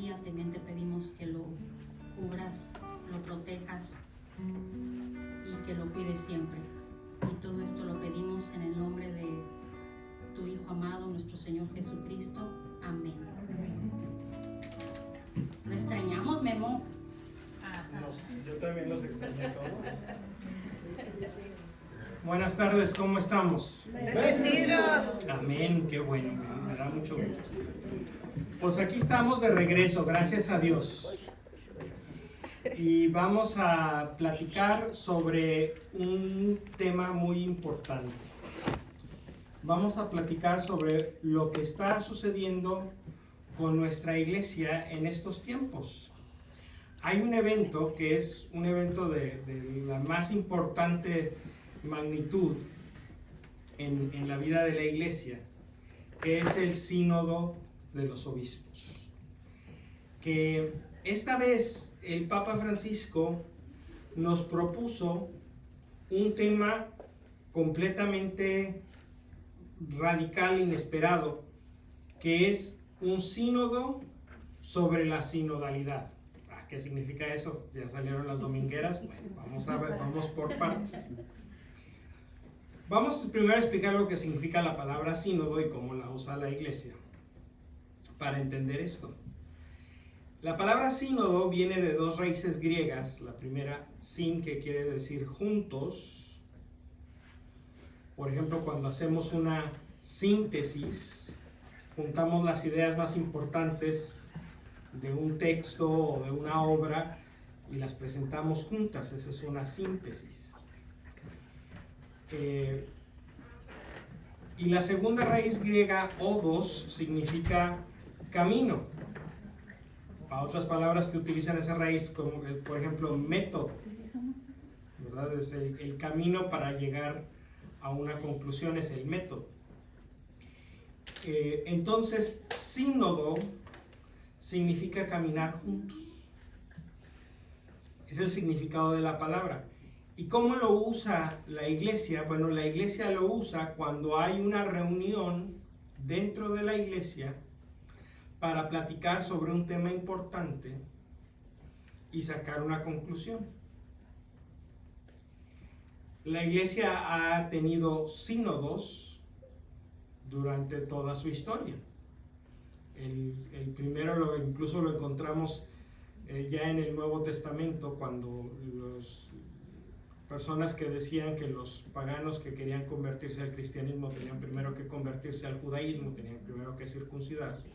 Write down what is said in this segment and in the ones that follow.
día también te pedimos que lo cubras, lo protejas y que lo cuides siempre. Y todo esto lo pedimos en el nombre de tu Hijo amado, nuestro Señor Jesucristo. Amén. ¿Lo extrañamos, Memo? Yo también los extrañé todos. Buenas tardes, ¿cómo estamos? ¡Bendecidos! Amén, qué bueno, me da mucho gusto. Pues aquí estamos de regreso, gracias a Dios. Y vamos a platicar sobre un tema muy importante. Vamos a platicar sobre lo que está sucediendo con nuestra iglesia en estos tiempos. Hay un evento que es un evento de la más importante magnitud en la vida de la iglesia, que es el Sínodo de los Obispos. Que esta vez el Papa Francisco nos propuso un tema completamente radical, inesperado, que es un sínodo sobre la sinodalidad. ¿Qué significa eso? Ya salieron las domingueras. Bueno, vamos a ver, vamos por partes. Vamos primero a explicar lo que significa la palabra sínodo y cómo la usa la iglesia para entender esto. La palabra sínodo viene de dos raíces griegas. La primera, sin, que quiere decir juntos. Por ejemplo, cuando hacemos una síntesis, juntamos las ideas más importantes de un texto o de una obra y las presentamos juntas. Esa es una síntesis. Y la segunda raíz griega, odos, significa camino. Para otras palabras que utilizan esa raíz, como por ejemplo método, ¿verdad? Es el camino para llegar a una conclusión, es el método. Entonces, sínodo significa caminar juntos. Es el significado de la palabra. ¿Y cómo lo usa la iglesia? Bueno, la iglesia lo usa cuando hay una reunión dentro de la iglesia para platicar sobre un tema importante y sacar una conclusión. La iglesia ha tenido sínodos durante toda su historia. El primero incluso lo encontramos ya en el Nuevo Testamento, cuando las personas que decían que los paganos que querían convertirse al cristianismo tenían primero que convertirse al judaísmo, tenían primero que circuncidarse.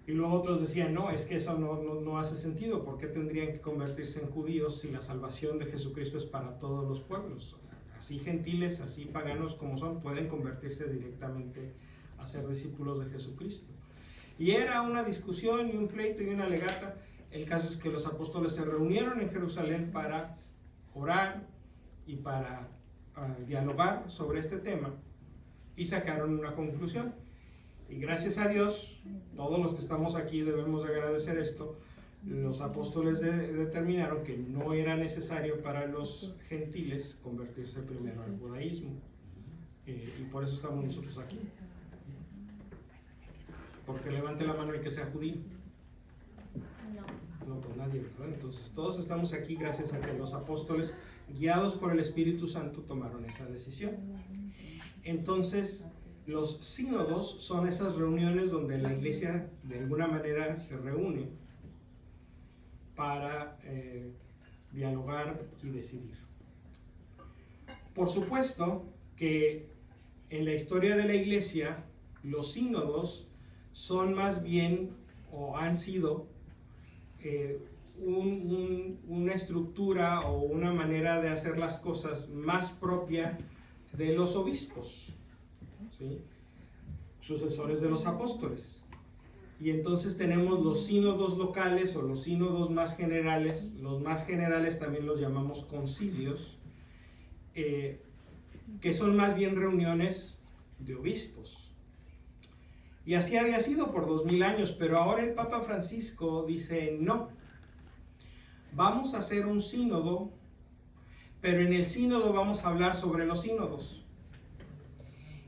Y luego otros decían, no, es que eso no hace sentido. ¿Por qué tendrían que convertirse en judíos si la salvación de Jesucristo es para todos los pueblos? Así gentiles, así paganos como son, pueden convertirse directamente a ser discípulos de Jesucristo. Y era una discusión y un pleito y una legata. El caso es que los apóstoles se reunieron en Jerusalén para orar y para dialogar sobre este tema y sacaron una conclusión. Y gracias a Dios, todos los que estamos aquí debemos agradecer esto. Los apóstoles determinaron que no era necesario para los gentiles convertirse primero al judaísmo. Y por eso estamos nosotros aquí. Porque levante la mano el que sea judío. No, pues nadie, ¿verdad? Entonces todos estamos aquí gracias a que los apóstoles, guiados por el Espíritu Santo, tomaron esa decisión. Entonces, los sínodos son esas reuniones donde la iglesia de alguna manera se reúne para dialogar y decidir. Por supuesto que en la historia de la iglesia, los sínodos son más bien, o han sido, una estructura o una manera de hacer las cosas más propia de los obispos, ¿sí? Sucesores de los apóstoles. Y entonces tenemos los sínodos locales o los sínodos más generales. Los más generales también los llamamos concilios, que son más bien reuniones de obispos. Y así había sido por 2000 años, pero ahora el Papa Francisco dice, no, vamos a hacer un sínodo, pero en el sínodo vamos a hablar sobre los sínodos.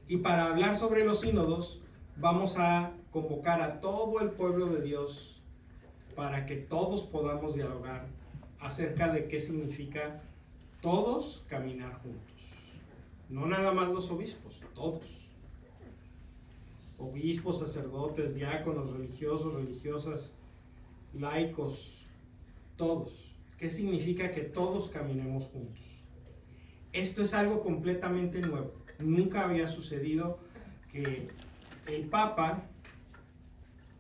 Y para hablar sobre los sínodos, vamos a convocar a todo el pueblo de Dios para que todos podamos dialogar acerca de qué significa todos caminar juntos. No nada más los obispos, todos. Obispos, sacerdotes, diáconos, religiosos, religiosas, laicos, todos. ¿Qué significa que todos caminemos juntos? Esto es algo completamente nuevo. Nunca había sucedido que el Papa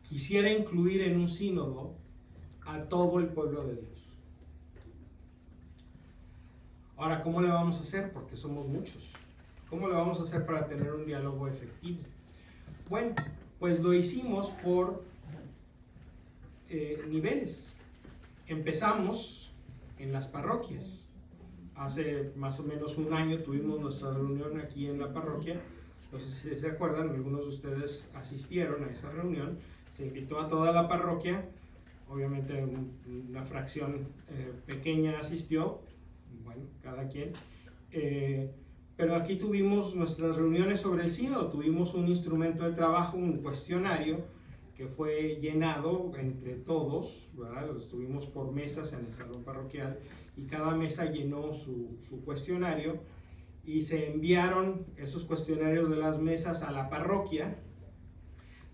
quisiera incluir en un sínodo a todo el pueblo de Dios. Ahora, ¿cómo le vamos a hacer? Porque somos muchos. ¿Cómo le vamos a hacer para tener un diálogo efectivo? Bueno, pues lo hicimos por niveles. Empezamos en las parroquias. Hace más o menos un año tuvimos nuestra reunión aquí en la parroquia. No sé si se acuerdan, algunos de ustedes asistieron a esa reunión. Se invitó a toda la parroquia. Obviamente una fracción pequeña asistió. Bueno, cada quien. Pero aquí tuvimos nuestras reuniones sobre el sínodo. Tuvimos un instrumento de trabajo, un cuestionario que fue llenado entre todos, ¿verdad? Estuvimos por mesas en el salón parroquial y cada mesa llenó su cuestionario y se enviaron esos cuestionarios de las mesas a la parroquia.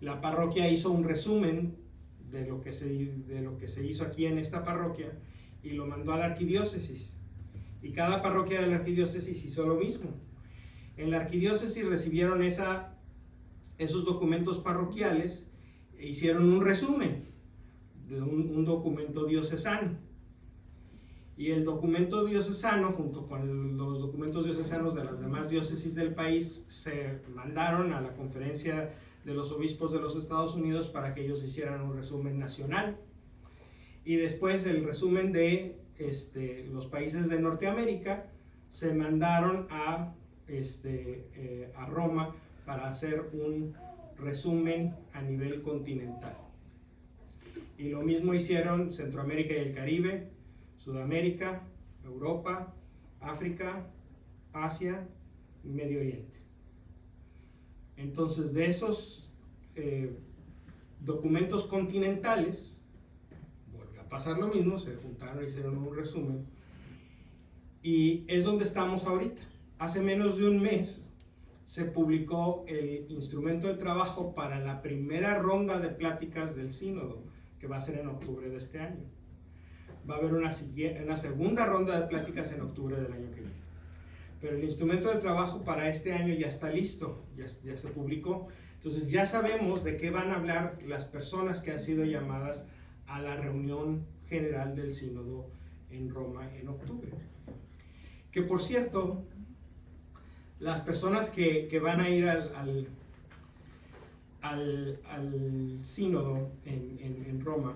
La parroquia hizo un resumen de lo que se hizo aquí en esta parroquia y lo mandó a la arquidiócesis. Y cada parroquia de la arquidiócesis hizo lo mismo. En la arquidiócesis recibieron esos documentos parroquiales e hicieron un resumen de un documento diocesano. Y el documento diocesano, junto con los documentos diocesanos de las demás diócesis del país, se mandaron a la Conferencia de los Obispos de los Estados Unidos para que ellos hicieran un resumen nacional. Y después el resumen de los países de Norteamérica se mandaron a Roma para hacer un resumen a nivel continental. Y lo mismo hicieron Centroamérica y el Caribe, Sudamérica, Europa, África, Asia y Medio Oriente. Entonces, de esos documentos continentales, volvió a pasar lo mismo, se juntaron y hicieron un resumen. Y es donde estamos ahorita. Hace menos de un mes se publicó el instrumento de trabajo para la primera ronda de pláticas del sínodo, que va a ser en octubre de este año. Va a haber una segunda ronda de pláticas en octubre del año que viene. Pero el instrumento de trabajo para este año ya está listo, ya se publicó. Entonces ya sabemos de qué van a hablar las personas que han sido llamadas a la reunión general del sínodo en Roma en octubre. Que por cierto, las personas que van a ir al sínodo en Roma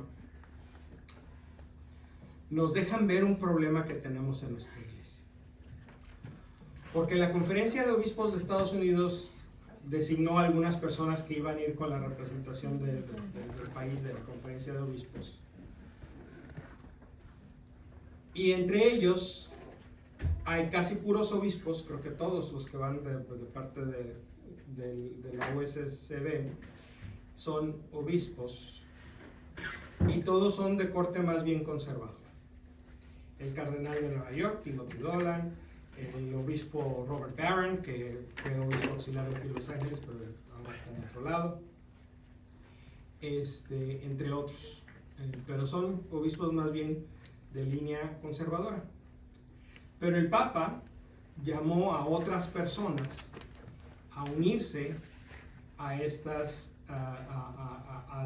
nos dejan ver un problema que tenemos en nuestra iglesia. Porque la Conferencia de Obispos de Estados Unidos designó a algunas personas que iban a ir con la representación del país de la Conferencia de Obispos. Y entre ellos hay casi puros obispos, creo que todos los que van de parte de la USCB son obispos y todos son de corte más bien conservador. El cardenal de Nueva York, Timothy Dolan, el obispo Robert Barron, que fue obispo auxiliar aquí en Los Ángeles, pero ahora está en otro lado, entre otros. Pero son obispos más bien de línea conservadora. Pero el Papa llamó a otras personas a unirse a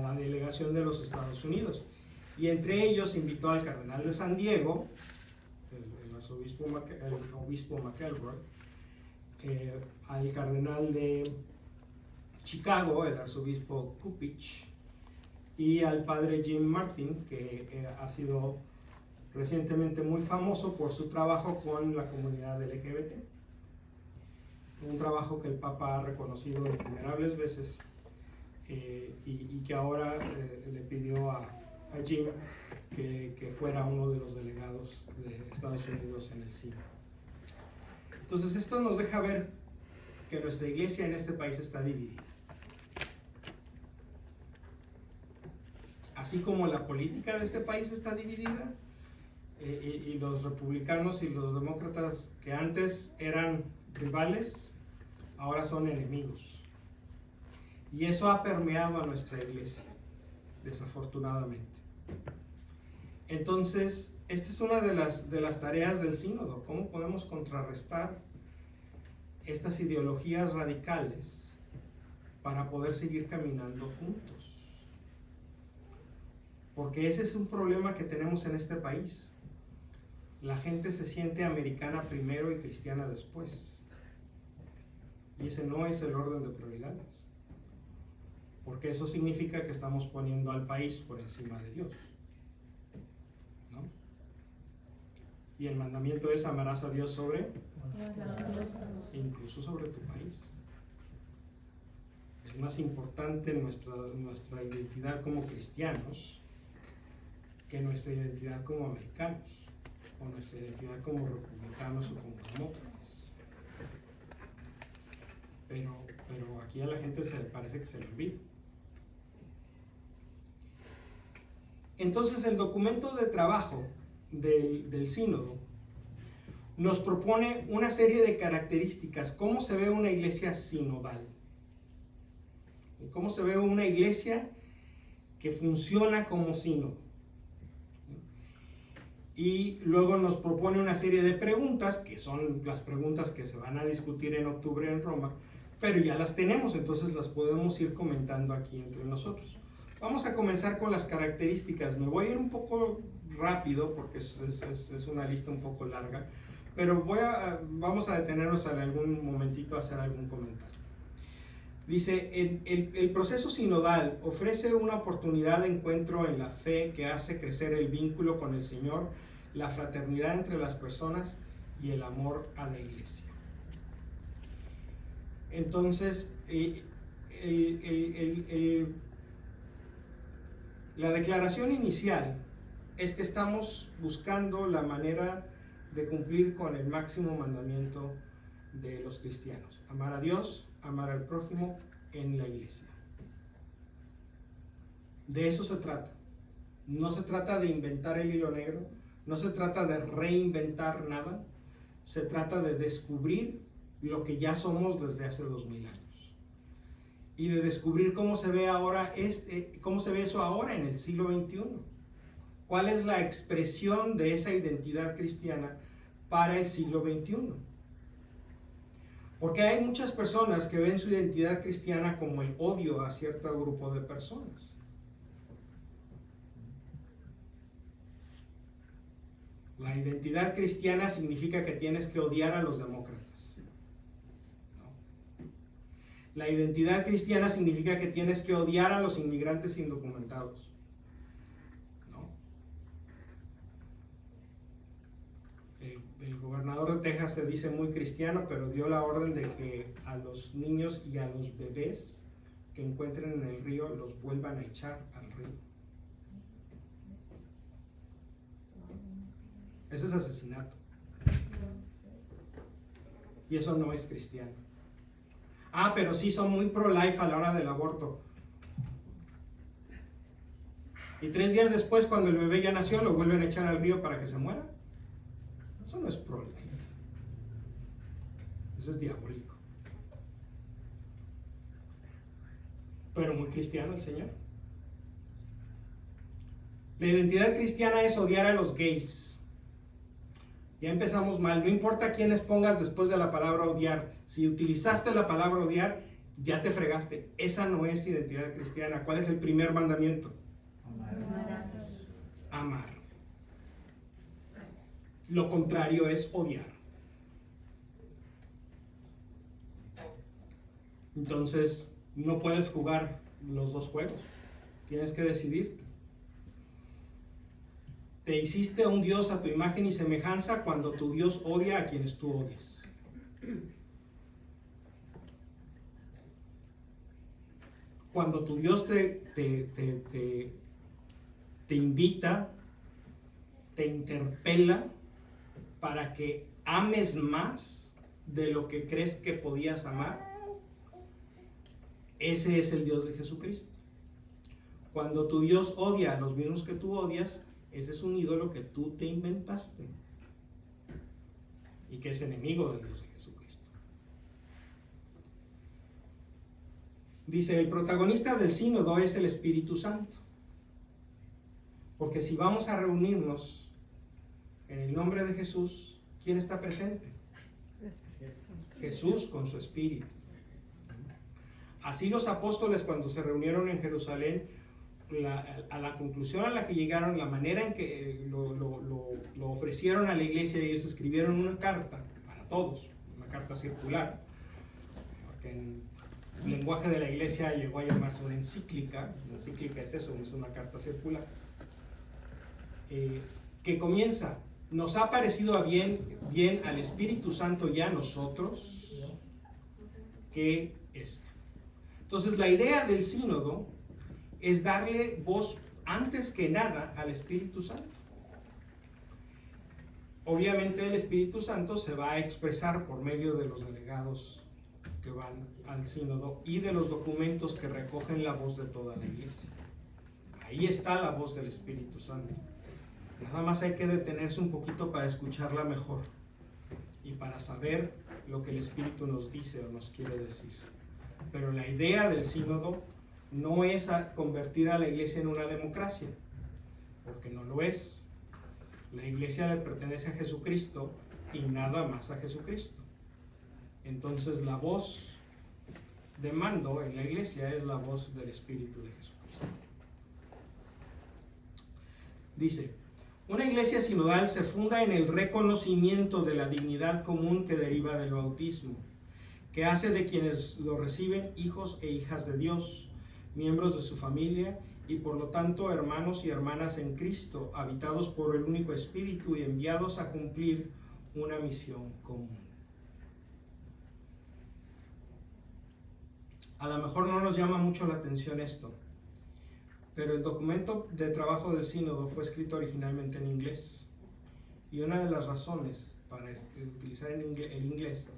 la delegación de los Estados Unidos. Y entre ellos invitó al cardenal de San Diego, el obispo McElroy, al cardenal de Chicago, el arzobispo Kupich, y al padre Jim Martin, que ha sido recientemente muy famoso por su trabajo con la comunidad LGBT. Un trabajo que el Papa ha reconocido innumerables veces y que ahora le pidió a Jim que fuera uno de los delegados de Estados Unidos en el sínodo. Entonces esto nos deja ver que nuestra iglesia en este país está dividida. así como la política de este país está dividida, y los republicanos y los demócratas que antes eran rivales, ahora son enemigos. Y eso ha permeado a nuestra iglesia, desafortunadamente. Entonces, esta es una de las tareas del sínodo. ¿Cómo podemos contrarrestar estas ideologías radicales para poder seguir caminando juntos? Porque ese es un problema que tenemos en este país. La gente se siente americana primero y cristiana después. Y ese no es el orden de prioridades. Porque eso significa que estamos poniendo al país por encima de Dios, ¿no? Y el mandamiento es: amarás a Dios incluso sobre tu país. Es más importante nuestra identidad como cristianos que nuestra identidad como americanos, o nuestra identidad como republicanos o como demócratas. Pero aquí a la gente parece que se le olvida. Entonces, el documento de trabajo del sínodo nos propone una serie de características. ¿Cómo se ve una iglesia sinodal? ¿Cómo se ve una iglesia que funciona como sínodo? Y luego nos propone una serie de preguntas, que son las preguntas que se van a discutir en octubre en Roma, pero ya las tenemos, entonces las podemos ir comentando aquí entre nosotros. Vamos a comenzar con las características. Me voy a ir un poco rápido porque es una lista un poco larga, pero vamos a detenernos en algún momentito a hacer algún comentario. Dice: el proceso sinodal ofrece una oportunidad de encuentro en la fe que hace crecer el vínculo con el Señor, la fraternidad entre las personas y el amor a la iglesia. Entonces, la declaración inicial es que estamos buscando la manera de cumplir con el máximo mandamiento de los cristianos: amar a Dios, amar al prójimo en la iglesia. De eso se trata. No se trata de inventar el hilo negro, no se trata de reinventar nada, se trata de descubrir lo que ya somos desde hace 2000 años y de descubrir cómo se ve ahora cómo se ve eso ahora en el siglo XXI. ¿Cuál es la expresión de esa identidad cristiana para el siglo XXI? Porque hay muchas personas que ven su identidad cristiana como el odio a cierto grupo de personas. La identidad cristiana significa que tienes que odiar a los demócratas. ¿No? La identidad cristiana significa que tienes que odiar a los inmigrantes indocumentados. El gobernador de Texas se dice muy cristiano, pero dio la orden de que a los niños y a los bebés que encuentren en el río los vuelvan a echar al río. Ese es asesinato. Y eso no es cristiano. Ah, pero sí son muy pro-life a la hora del aborto. Y 3 días después, cuando el bebé ya nació, lo vuelven a echar al río para que se muera. Eso no es pro-life. Eso es diabólico. Pero muy cristiano el Señor. La identidad cristiana es odiar a los gays. Ya empezamos mal. No importa quiénes pongas después de la palabra odiar. Si utilizaste la palabra odiar, ya te fregaste. Esa no es identidad cristiana. ¿Cuál es el primer mandamiento? Amar. Lo contrario es odiar. Entonces, no puedes jugar los dos juegos. Tienes que decidirte. Te hiciste un Dios a tu imagen y semejanza cuando tu Dios odia a quienes tú odias. Cuando tu Dios te invita, te interpela para que ames más de lo que crees que podías amar, ese es el Dios de Jesucristo. Cuando tu Dios odia a los mismos que tú odias, ese es un ídolo que tú te inventaste y que es enemigo del Dios de Jesucristo. Dice, el protagonista del sínodo es el Espíritu Santo. Porque si vamos a reunirnos en el nombre de Jesús, ¿quién está presente? Jesús con su Espíritu. Así los apóstoles, cuando se reunieron en Jerusalén, a la conclusión a la que llegaron, la manera en que lo ofrecieron a la iglesia, ellos escribieron una carta para todos, una carta circular, porque en el lenguaje de la iglesia llegó a llamarse una encíclica. Una encíclica es eso, es una carta circular, que comienza: nos ha parecido bien al Espíritu Santo y a nosotros que esto. Entonces la idea del sínodo es darle voz antes que nada al Espíritu Santo. Obviamente el Espíritu Santo se va a expresar por medio de los delegados que van al sínodo y de los documentos que recogen la voz de toda la iglesia. Ahí está la voz del Espíritu Santo. Nada más hay que detenerse un poquito para escucharla mejor y para saber lo que el Espíritu nos dice o nos quiere decir. Pero la idea del sínodo no es convertir a la iglesia en una democracia, porque no lo es. La iglesia le pertenece a Jesucristo y nada más a Jesucristo. Entonces la voz de mando en la iglesia es la voz del Espíritu de Jesucristo. Dice, una iglesia sinodal se funda en el reconocimiento de la dignidad común que deriva del bautismo, que hace de quienes lo reciben hijos e hijas de Dios, miembros de su familia y por lo tanto hermanos y hermanas en Cristo, habitados por el único Espíritu y enviados a cumplir una misión común. A lo mejor no nos llama mucho la atención esto, pero el documento de trabajo del sínodo fue escrito originalmente en inglés, y una de las razones para utilizar el inglés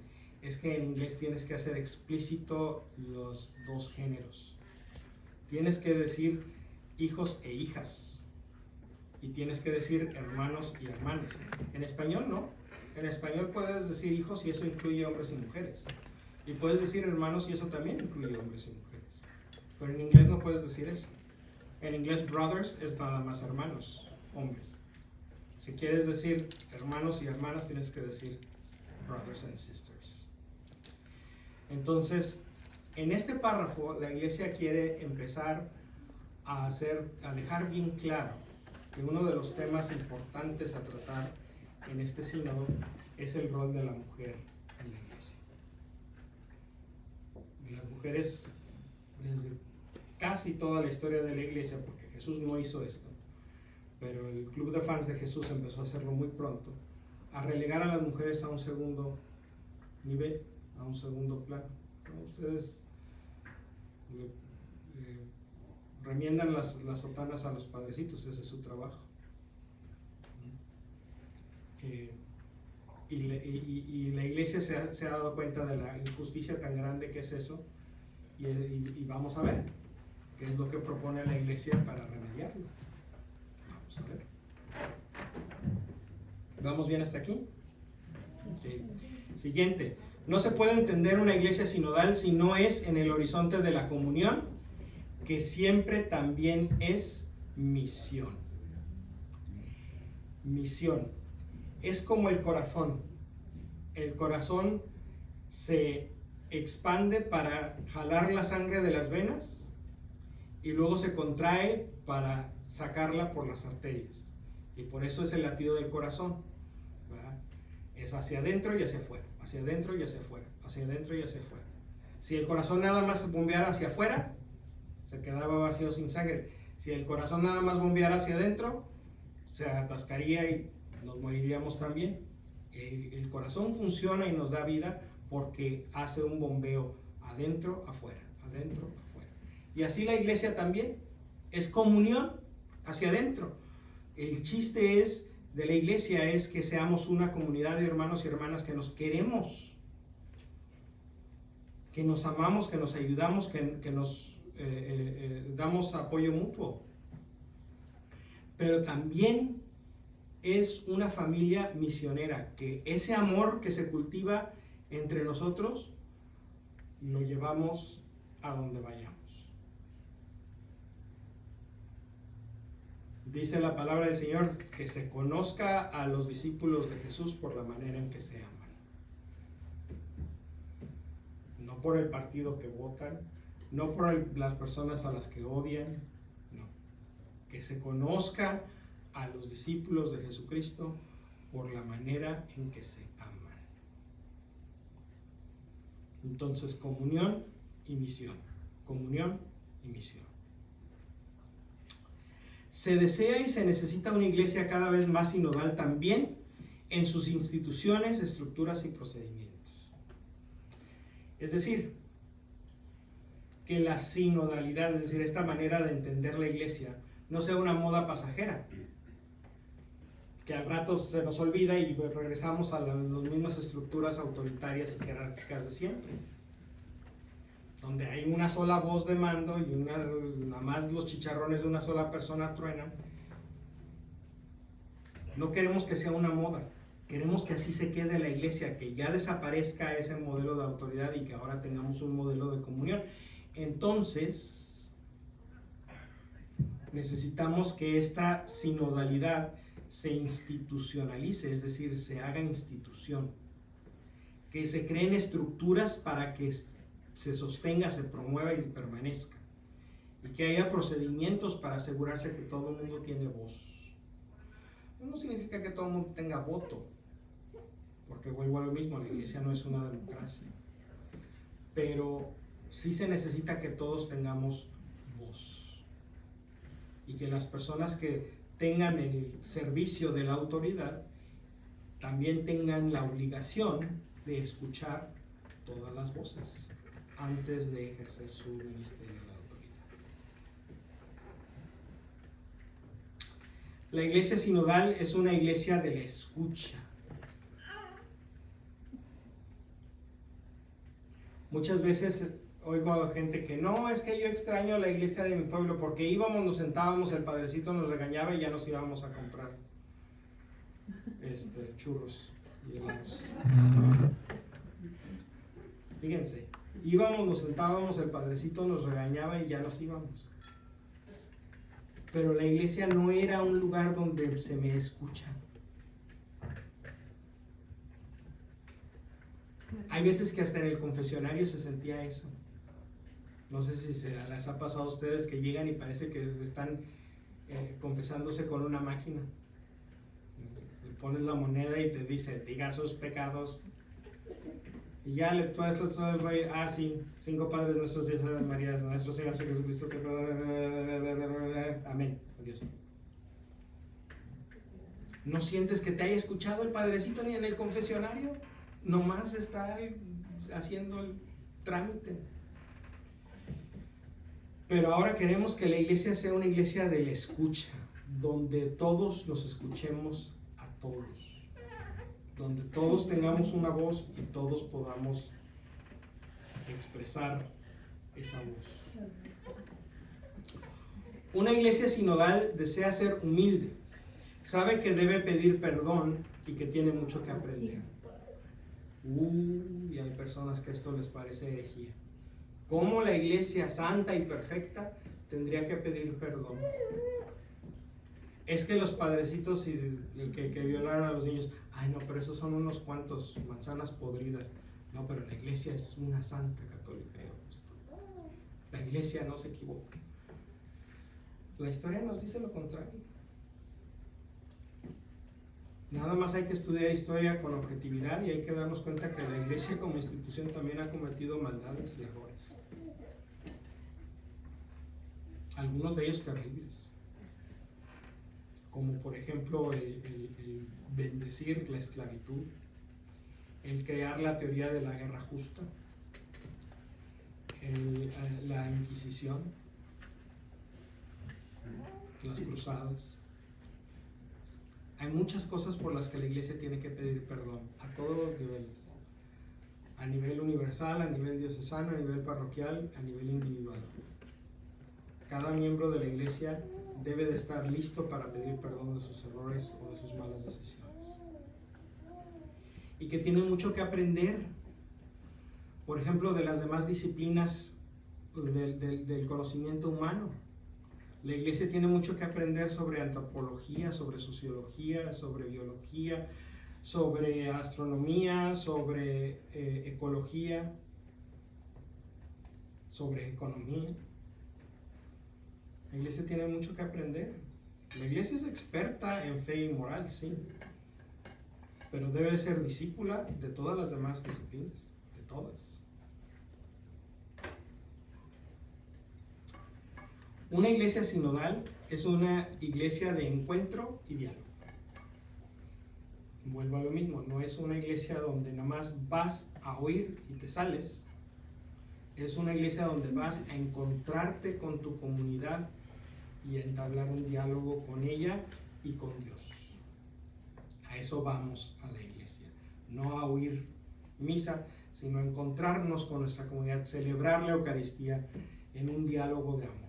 es que en inglés tienes que hacer explícito los dos géneros. Tienes que decir hijos e hijas, y tienes que decir hermanos y hermanas. En español no. En español puedes decir hijos y eso incluye hombres y mujeres, y puedes decir hermanos y eso también incluye hombres y mujeres. Pero en inglés no puedes decir eso. En inglés brothers es nada más hermanos, hombres. Si quieres decir hermanos y hermanas, tienes que decir brothers and sisters. Entonces, en este párrafo, la iglesia quiere empezar a dejar bien claro que uno de los temas importantes a tratar en este sínodo es el rol de la mujer en la iglesia. Las mujeres, desde casi toda la historia de la iglesia, porque Jesús no hizo esto, pero el club de fans de Jesús empezó a hacerlo muy pronto, a relegar a las mujeres a un segundo nivel, a un segundo plano. Ustedes remiendan las sotanas a los padrecitos, ese es su trabajo. Y la iglesia se ha dado cuenta de la injusticia tan grande que es eso, y vamos a ver qué es lo que propone la iglesia para remediarlo. Vamos a ver. ¿Vamos bien hasta aquí? Sí. Siguiente. No se puede entender una iglesia sinodal si no es en el horizonte de la comunión, que siempre también es misión. Misión. Es como el corazón. El corazón se expande para jalar la sangre de las venas y luego se contrae para sacarla por las arterias. Y por eso es el latido del corazón, ¿verdad? Es hacia adentro y hacia afuera, hacia adentro y hacia afuera, hacia adentro y hacia afuera. Si el corazón nada más bombeara hacia afuera, se quedaba vacío sin sangre. Si el corazón nada más bombeara hacia adentro, se atascaría y nos moriríamos también. El corazón funciona y nos da vida porque hace un bombeo adentro, afuera, adentro, afuera. Y así la iglesia también es comunión hacia adentro. El chiste de la iglesia es que seamos una comunidad de hermanos y hermanas que nos queremos, que nos amamos, que nos ayudamos, que nos damos apoyo mutuo. Pero también es una familia misionera, que ese amor que se cultiva entre nosotros lo llevamos a donde vayamos. Dice la palabra del Señor que se conozca a los discípulos de Jesús por la manera en que se aman. No por el partido que votan, no por las personas a las que odian, no. Que se conozca a los discípulos de Jesucristo por la manera en que se aman. Entonces, comunión y misión. Comunión y misión. Se desea y se necesita una iglesia cada vez más sinodal también en sus instituciones, estructuras y procedimientos. Es decir, que la sinodalidad, es decir, esta manera de entender la iglesia, no sea una moda pasajera, que al rato se nos olvida y regresamos a las mismas estructuras autoritarias y jerárquicas de siempre, donde hay una sola voz de mando y nada más los chicharrones de una sola persona truenan. No queremos que sea una moda, queremos que así se quede la iglesia, que ya desaparezca ese modelo de autoridad y que ahora tengamos un modelo de comunión. Entonces, necesitamos que esta sinodalidad se institucionalice, es decir, se haga institución, que se creen estructuras para que se sostenga, se promueva y permanezca, y que haya procedimientos para asegurarse que todo el mundo tiene voz. No significa que todo el mundo tenga voto, porque vuelvo a lo mismo, la iglesia no es una democracia, pero sí se necesita que todos tengamos voz, y que las personas que tengan el servicio de la autoridad también tengan la obligación de escuchar todas las voces antes de ejercer su ministerio de la autoridad. La iglesia sinodal es una iglesia de la escucha. Muchas veces oigo a gente que no, es que yo extraño la iglesia de mi pueblo porque íbamos, nos sentábamos, el padrecito nos regañaba y ya nos íbamos a comprar churros y helados. Fíjense, íbamos, nos sentábamos, el padrecito nos regañaba y ya nos íbamos. Pero la iglesia no era un lugar donde se me escucha. Hay veces que hasta en el confesionario se sentía eso. No sé si se les ha pasado a ustedes que llegan y parece que están confesándose con una máquina. Le pones la moneda y te dice, diga sus pecados. Y ya le puedes todo el rollo, sí, 5 Padres Nuestros, 10 Ave Marías, nuestro Señor Jesucristo, que amén, adiós. ¿No sientes que te haya escuchado el padrecito ni en el confesionario? Nomás está haciendo el trámite. Pero ahora queremos que la iglesia sea una iglesia de la escucha, donde todos nos escuchemos a todos, donde todos tengamos una voz y todos podamos expresar esa voz. Una iglesia sinodal desea ser humilde, sabe que debe pedir perdón y que tiene mucho que aprender. Y hay personas que esto les parece herejía. ¿Cómo la iglesia santa y perfecta tendría que pedir perdón? Es que los padrecitos que violaron a los niños, no, pero esos son unos cuantos manzanas podridas. No, pero la iglesia es una santa católica. La iglesia no se equivoca. La historia nos dice lo contrario. Nada más hay que estudiar historia con objetividad y hay que darnos cuenta que la iglesia como institución también ha cometido maldades y errores. Algunos de ellos terribles. Como por ejemplo el bendecir la esclavitud, el crear la teoría de la guerra justa, la Inquisición, las cruzadas. Hay muchas cosas por las que la iglesia tiene que pedir perdón a todos los niveles, a nivel universal, a nivel diocesano, a nivel parroquial, a nivel individual. cada miembro de la iglesia debe de estar listo para pedir perdón de sus errores o de sus malas decisiones. Y que tiene mucho que aprender, por ejemplo, de las demás disciplinas del conocimiento humano. La iglesia tiene mucho que aprender sobre antropología, sobre sociología, sobre biología, sobre astronomía, sobre ecología, sobre economía. La iglesia tiene mucho que aprender. La iglesia es experta en fe y moral, sí, pero debe ser discípula de todas las demás disciplinas, de todas. Una iglesia sinodal es una iglesia de encuentro y diálogo. Vuelvo a lo mismo, no es una iglesia donde nada más vas a oír y te sales. Es una iglesia donde vas a encontrarte con tu comunidad y a entablar un diálogo con ella y con Dios. A eso vamos a la iglesia, no a oír misa, sino a encontrarnos con nuestra comunidad, celebrar la Eucaristía en un diálogo de amor.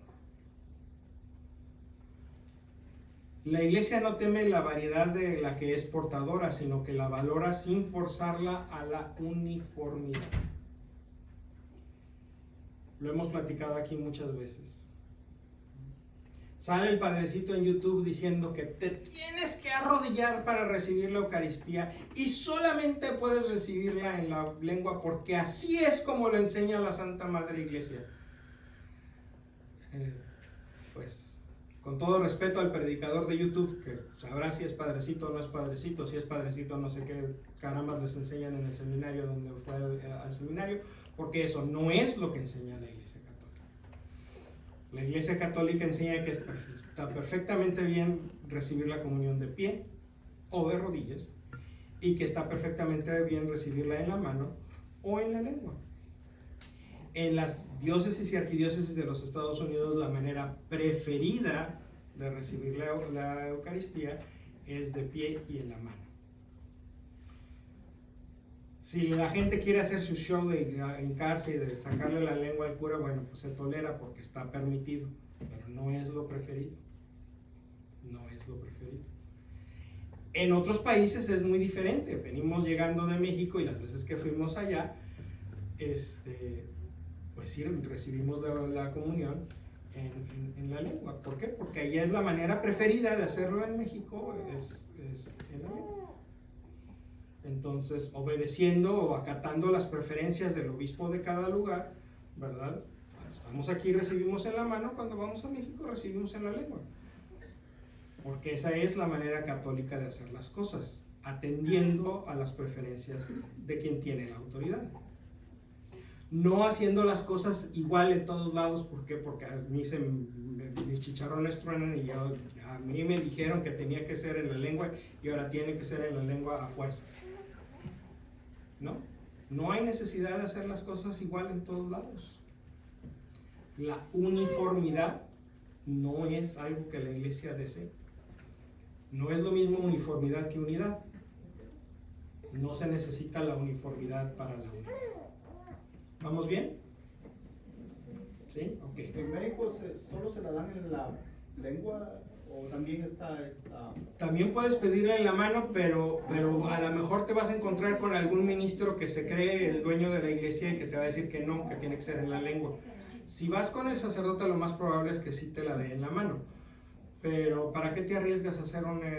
La iglesia no teme la variedad de la que es portadora, sino que la valora sin forzarla a la uniformidad. Lo hemos platicado aquí muchas veces. Sale el padrecito en YouTube diciendo que te tienes que arrodillar para recibir la Eucaristía y solamente puedes recibirla en la lengua porque así es como lo enseña la Santa Madre Iglesia. Pues, con todo respeto al predicador de YouTube, que sabrá si es padrecito o no es padrecito, si es padrecito no sé qué caramba les enseñan en el seminario donde fue al seminario, porque eso no es lo que enseña la Iglesia Católica. La Iglesia Católica enseña que está perfectamente bien recibir la comunión de pie o de rodillas y que está perfectamente bien recibirla en la mano o en la lengua. En las diócesis y arquidiócesis de los Estados Unidos, la manera preferida de recibir la Eucaristía es de pie y en la mano. Si la gente quiere hacer su show de hincarse y de sacarle la lengua al cura, bueno, pues se tolera porque está permitido, pero no es lo preferido. No es lo preferido. En otros países es muy diferente. Venimos llegando de México y las veces que fuimos allá, pues sí, recibimos la comunión en la lengua. ¿Por qué? Porque allá es la manera preferida de hacerlo en México, es en la lengua. Entonces, obedeciendo o acatando las preferencias del obispo de cada lugar, ¿verdad? Cuando estamos aquí recibimos en la mano, cuando vamos a México recibimos en la lengua. Porque esa es la manera católica de hacer las cosas, atendiendo a las preferencias de quien tiene la autoridad. No haciendo las cosas igual en todos lados. ¿Por qué? Porque a mí mis chicharrones truenan y a mí me dijeron que tenía que ser en la lengua y ahora tiene que ser en la lengua a fuerza. No hay necesidad de hacer las cosas igual en todos lados. La uniformidad no es algo que la iglesia desee. No es lo mismo uniformidad que unidad. No se necesita la uniformidad para la unidad. ¿Vamos bien? ¿Sí? Ok. ¿En México solo se la dan en la lengua o también está? También puedes pedirla en la mano, pero a lo mejor te vas a encontrar con algún ministro que se cree el dueño de la iglesia y que te va a decir que no, que tiene que ser en la lengua. Si vas con el sacerdote, lo más probable es que sí te la dé en la mano. Pero ¿para qué te arriesgas a hacer una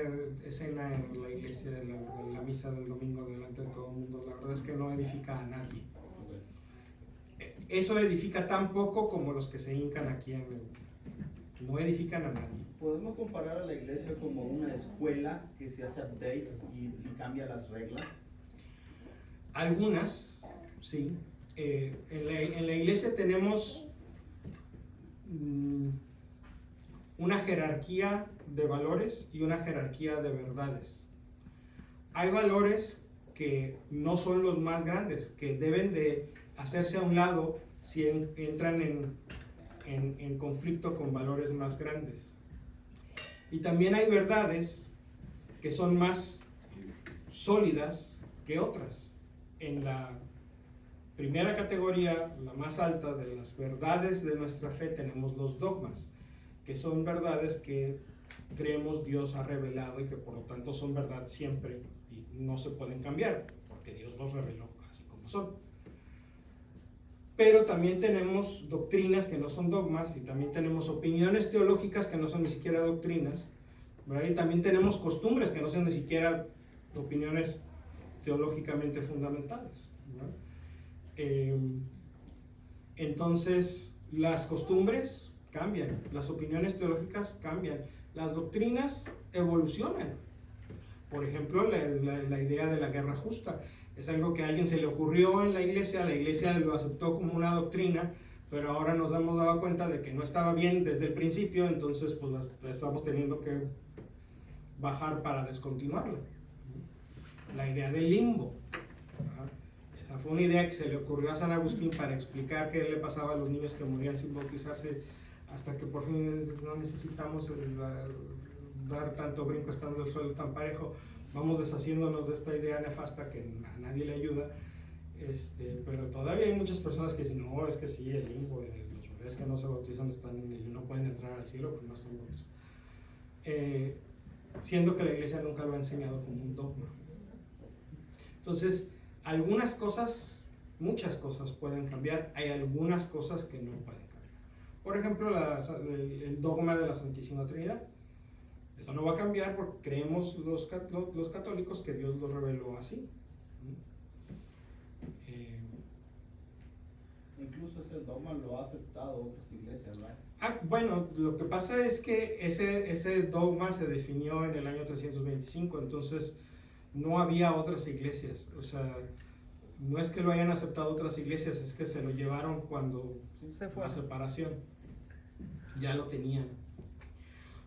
escena en la iglesia de la misa del domingo delante de todo el mundo? La verdad es que no edifica a nadie. Eso edifica tan poco como los que se hincan aquí no edifican a nadie. ¿Podemos comparar a la iglesia como una escuela que se hace update y cambia las reglas? Algunas, sí. En la iglesia tenemos una jerarquía de valores y una jerarquía de verdades. Hay valores que no son los más grandes, que deben de hacerse a un lado si entran en conflicto con valores más grandes. Y también hay verdades que son más sólidas que otras. En la primera categoría, la más alta de las verdades de nuestra fe, tenemos los dogmas. que son verdades que creemos Dios ha revelado y que por lo tanto son verdad siempre y no se pueden cambiar, porque Dios los reveló así como son. Pero también tenemos doctrinas que no son dogmas y también tenemos opiniones teológicas que no son ni siquiera doctrinas, ¿verdad? Y también tenemos costumbres que no son ni siquiera opiniones teológicamente fundamentadas, ¿verdad? Entonces, las costumbres cambian, las opiniones teológicas cambian, las doctrinas evolucionan. Por ejemplo, la idea de la guerra justa es algo que a alguien se le ocurrió en la iglesia lo aceptó como una doctrina, pero ahora nos hemos dado cuenta de que no estaba bien desde el principio, entonces pues estamos teniendo que bajar para descontinuarla. La idea del limbo, ¿verdad? Esa fue una idea que se le ocurrió a San Agustín para explicar qué le pasaba a los niños que morían sin bautizarse, hasta que por fin no necesitamos dar tanto brinco estando el suelo tan parejo. Vamos deshaciéndonos de esta idea nefasta que a nadie le ayuda, pero todavía hay muchas personas que dicen, no, es que sí, el limbo, los bebés que no se bautizan no pueden entrar al cielo porque no están bautizados. Siendo que la iglesia nunca lo ha enseñado como un dogma. Entonces, algunas cosas, muchas cosas pueden cambiar, hay algunas cosas que no pueden cambiar. Por ejemplo, el dogma de la Santísima Trinidad. Eso no va a cambiar porque creemos los católicos que Dios lo reveló así. Incluso ese dogma lo ha aceptado otras iglesias, ¿verdad? Bueno, lo que pasa es que ese dogma se definió en el año 325, entonces no había otras iglesias. O sea, no es que lo hayan aceptado otras iglesias, es que se lo llevaron cuando la separación. Ya lo tenían.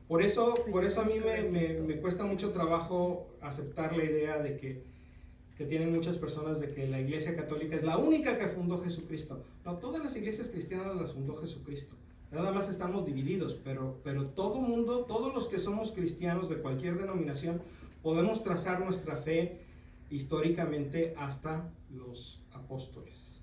Por eso a mí me cuesta mucho trabajo aceptar la idea de que tienen muchas personas de que la Iglesia Católica es la única que fundó Jesucristo. No, todas las iglesias cristianas las fundó Jesucristo. Nada más estamos divididos, pero todo mundo, todos los que somos cristianos de cualquier denominación, podemos trazar nuestra fe históricamente hasta los apóstoles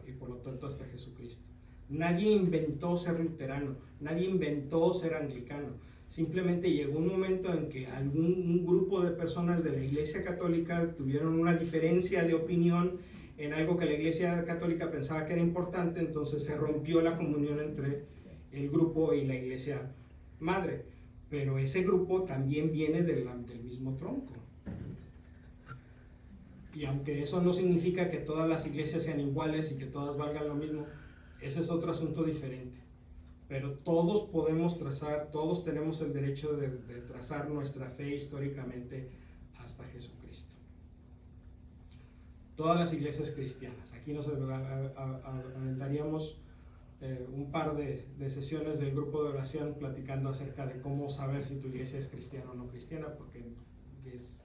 y por lo tanto hasta Jesucristo. Nadie inventó ser luterano, nadie inventó ser anglicano. Simplemente llegó un momento en que un grupo de personas de la Iglesia Católica tuvieron una diferencia de opinión en algo que la Iglesia Católica pensaba que era importante, entonces se rompió la comunión entre el grupo y la Iglesia Madre. Pero ese grupo también viene del mismo tronco. Y aunque eso no significa que todas las iglesias sean iguales y que todas valgan lo mismo, ese es otro asunto diferente. Pero todos podemos trazar, todos tenemos el derecho de trazar nuestra fe históricamente hasta Jesucristo. Todas las iglesias cristianas. Aquí nos aventaríamos un par de sesiones del grupo de oración platicando acerca de cómo saber si tu iglesia es cristiana o no cristiana, porque es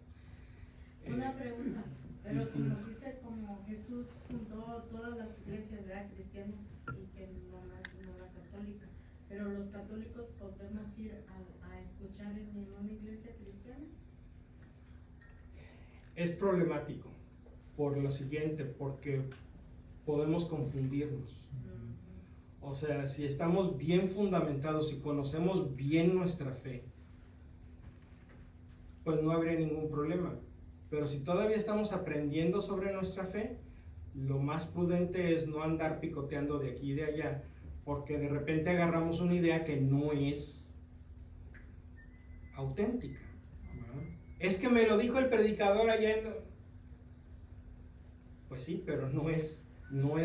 una pregunta, pero distinto. como dice, como Jesús fundó todas las iglesias, ¿verdad?, cristianas, y que no la católica, pero los católicos podemos ir a escuchar en una iglesia cristiana. Es problemático por lo siguiente, porque podemos confundirnos. O sea, si estamos bien fundamentados y conocemos bien nuestra fe, pues no habría ningún problema. Pero si todavía estamos aprendiendo sobre nuestra fe, lo más prudente es no andar picoteando de aquí y de allá, porque de repente agarramos una idea que no es auténtica, ¿verdad? Es que me lo dijo el predicador allá en... Pues sí, pero no es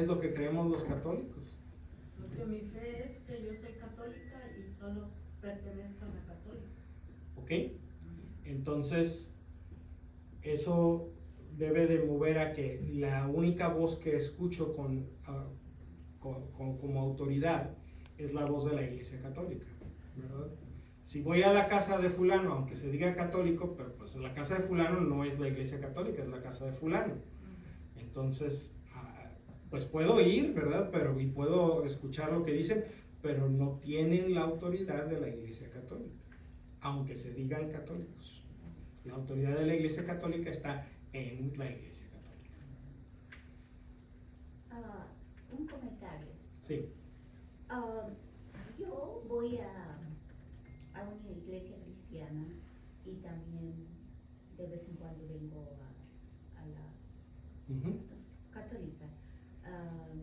lo que creemos los católicos. Porque mi fe es que yo soy católica y solo pertenezco a la católica. ¿Ok? Entonces, eso debe de mover a que la única voz que escucho como autoridad es la voz de la Iglesia Católica, ¿verdad? Si voy a la casa de fulano, aunque se diga católico, pero pues la casa de fulano no es la Iglesia Católica, es la casa de fulano. Entonces, pues puedo ir, ¿verdad? Y puedo escuchar lo que dicen, pero no tienen la autoridad de la Iglesia Católica, aunque se digan católicos. La autoridad de la Iglesia Católica está en la Iglesia Católica. Un comentario. Sí. Yo voy a una iglesia cristiana y también de vez en cuando vengo a la Ujú. católica.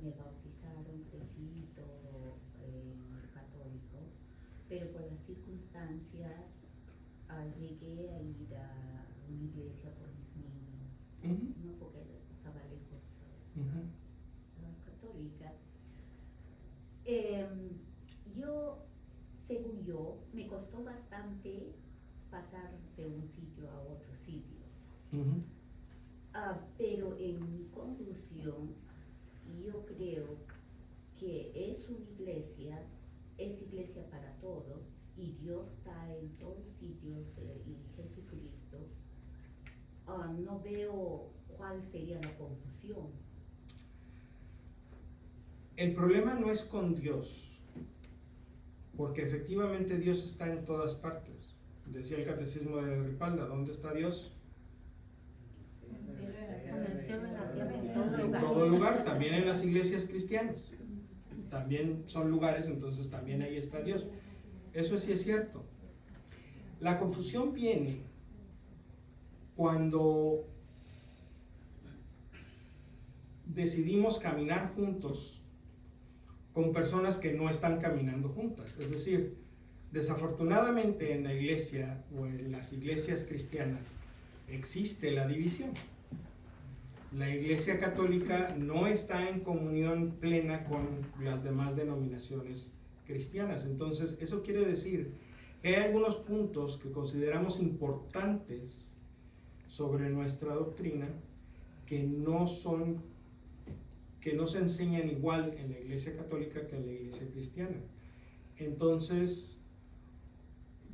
Me bautizaron, crecí todo católico, pero por las circunstancias llegué a ir a una iglesia por mis niños, Ujú. no porque estaba lejos Ujú. católica. Según yo, me costó bastante pasar de un sitio a otro sitio. Ujú. Pero en mi conclusión, yo creo que es iglesia para todos y Dios está en todos sitios y Jesucristo. No veo cuál sería la confusión. El problema no es con Dios, porque efectivamente Dios está en todas partes. Decía el catecismo de Ripalda, ¿dónde está Dios? En el cielo y en la En el cielo, en la tierra, en todo En lugar. todo lugar, también en las iglesias cristianas. También son lugares, entonces también ahí está Dios. Eso sí es cierto. La confusión viene cuando decidimos caminar juntos con personas que no están caminando juntas. Es decir, desafortunadamente en la iglesia o en las iglesias cristianas existe la división. La iglesia católica no está en comunión plena con las demás denominaciones cristianas. Entonces, eso quiere decir que hay algunos puntos que consideramos importantes sobre nuestra doctrina que no se enseñan igual en la iglesia católica que en la iglesia cristiana. Entonces,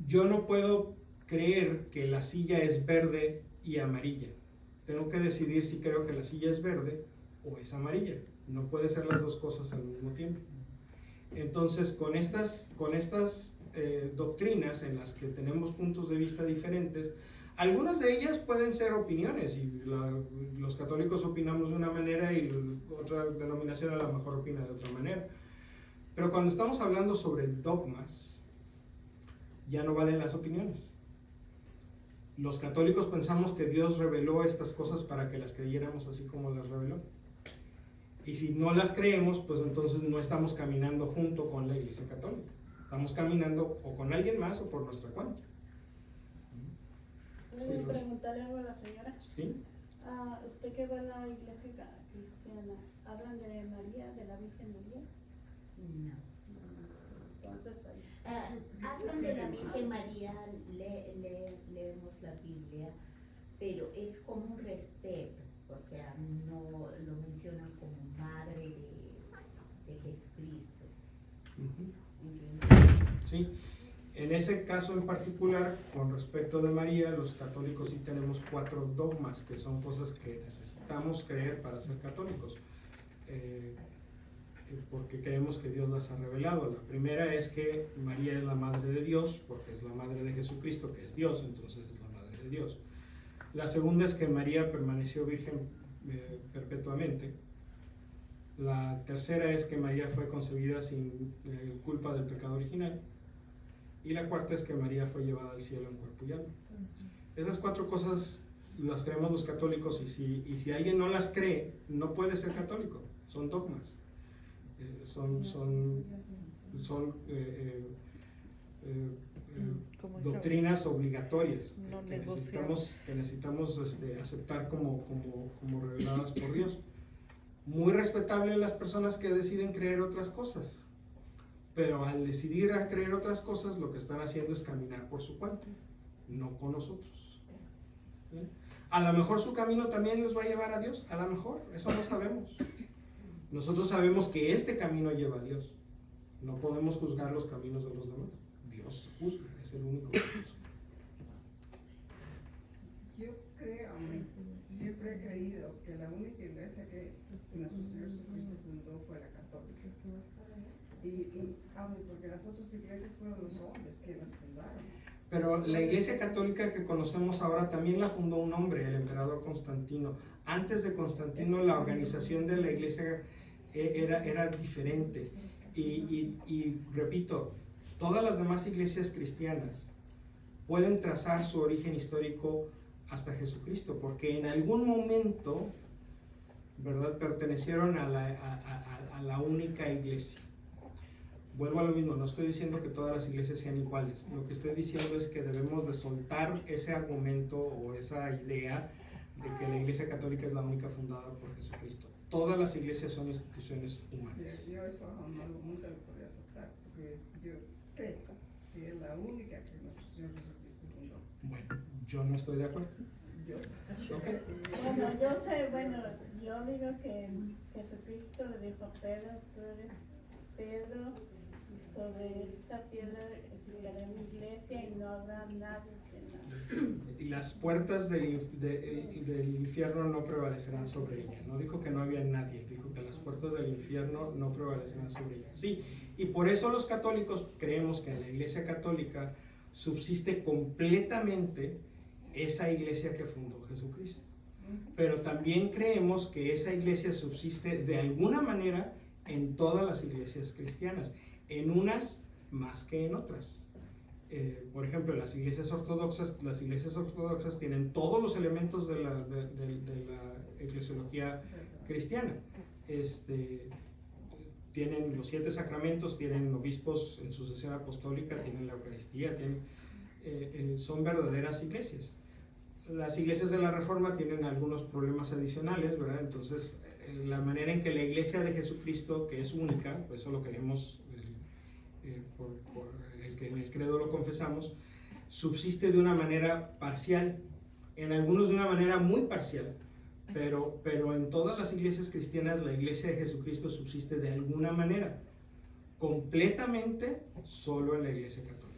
yo no puedo creer que la silla es verde y amarilla. Tengo que decidir si creo que la silla es verde o es amarilla. No puede ser las dos cosas al mismo tiempo. Entonces, con estas doctrinas en las que tenemos puntos de vista diferentes, algunas de ellas pueden ser opiniones y los católicos opinamos de una manera y otra denominación a lo mejor opina de otra manera. Pero cuando estamos hablando sobre dogmas, ya no valen las opiniones. Los católicos pensamos que Dios reveló estas cosas para que las creyéramos así como las reveló. Y si no las creemos, pues entonces no estamos caminando junto con la Iglesia Católica. Estamos caminando o con alguien más o por nuestra cuenta. ¿Puedo preguntarle algo a la señora? ¿Sí? Usted que va a la iglesia cristiana, ¿hablan de María, de la Virgen María? No. Entonces, ahí. Hablan de la Virgen María, leemos la Biblia, pero es como un respeto, o sea, no lo mencionan como madre de Jesucristo. Uh-huh. Sí. En ese caso en particular, con respecto de María, los católicos sí tenemos 4 dogmas, que son cosas que necesitamos creer para ser católicos, porque creemos que Dios las ha revelado. La primera es que María es la madre de Dios, porque es la madre de Jesucristo, que es Dios, entonces es la madre de Dios. La segunda es que María permaneció virgen perpetuamente. La tercera es que María fue concebida sin culpa del pecado original. Y la cuarta es que María fue llevada al cielo en cuerpo y alma. Esas 4 cosas las creemos los católicos y si alguien no las cree, no puede ser católico. Son dogmas. Son doctrinas obligatorias que necesitamos aceptar como reveladas por Dios. Muy respetable las personas que deciden creer otras cosas. Pero al decidir a creer otras cosas, lo que están haciendo es caminar por su cuenta, no con nosotros. ¿Sí? A lo mejor su camino también los va a llevar a Dios, a lo mejor, eso no sabemos. Nosotros sabemos que este camino lleva a Dios. No podemos juzgar los caminos de los demás. Dios juzga, es el único que juzga. Yo creo, siempre he creído que la única iglesia que nuestro Señor Jesucristo fundó fue la católica. Porque las otras iglesias fueron los hombres que las fundaron. Pero la iglesia católica que conocemos ahora también la fundó un hombre, el emperador Constantino. Antes de Constantino la organización de la iglesia era diferente. Y repito, todas las demás iglesias cristianas pueden trazar su origen histórico hasta Jesucristo, porque en algún momento, ¿verdad?, pertenecieron a la única iglesia. Vuelvo a lo mismo, no estoy diciendo que todas las iglesias sean iguales, lo que estoy diciendo es que debemos de soltar ese argumento o esa idea de que la Iglesia Católica es la única fundada por Jesucristo. Todas las iglesias son instituciones humanas. Yo eso nunca lo podría aceptar, porque yo sé que es la única que nuestro Señor Jesucristo fundó. Bueno, yo no estoy de acuerdo. Yo sé. Ok. Bueno, yo sé, bueno, yo digo que Jesucristo le dijo a Pedro, tú eres Pedro, y sobre esta piedra edificaré mi iglesia y no habrá nadie que la... Y las puertas del infierno no prevalecerán sobre ella. No dijo que no había nadie, dijo que las puertas del infierno no prevalecerán sobre ella. Sí, y por eso los católicos creemos que en la Iglesia Católica subsiste completamente esa iglesia que fundó Jesucristo. Pero también creemos que esa iglesia subsiste de alguna manera en todas las iglesias cristianas, en unas más que en otras. Por ejemplo, las iglesias ortodoxas tienen todos los elementos de la eclesiología cristiana. Tienen los 7 sacramentos, tienen obispos en sucesión apostólica, tienen la Eucaristía, son verdaderas iglesias. Las iglesias de la Reforma tienen algunos problemas adicionales, ¿verdad? Entonces, la manera en que la iglesia de Jesucristo, que es única, por eso lo creemos, por el que en el credo lo confesamos, subsiste de una manera parcial, en algunos de una manera muy parcial, pero en todas las iglesias cristianas la iglesia de Jesucristo subsiste de alguna manera, completamente solo en la iglesia católica.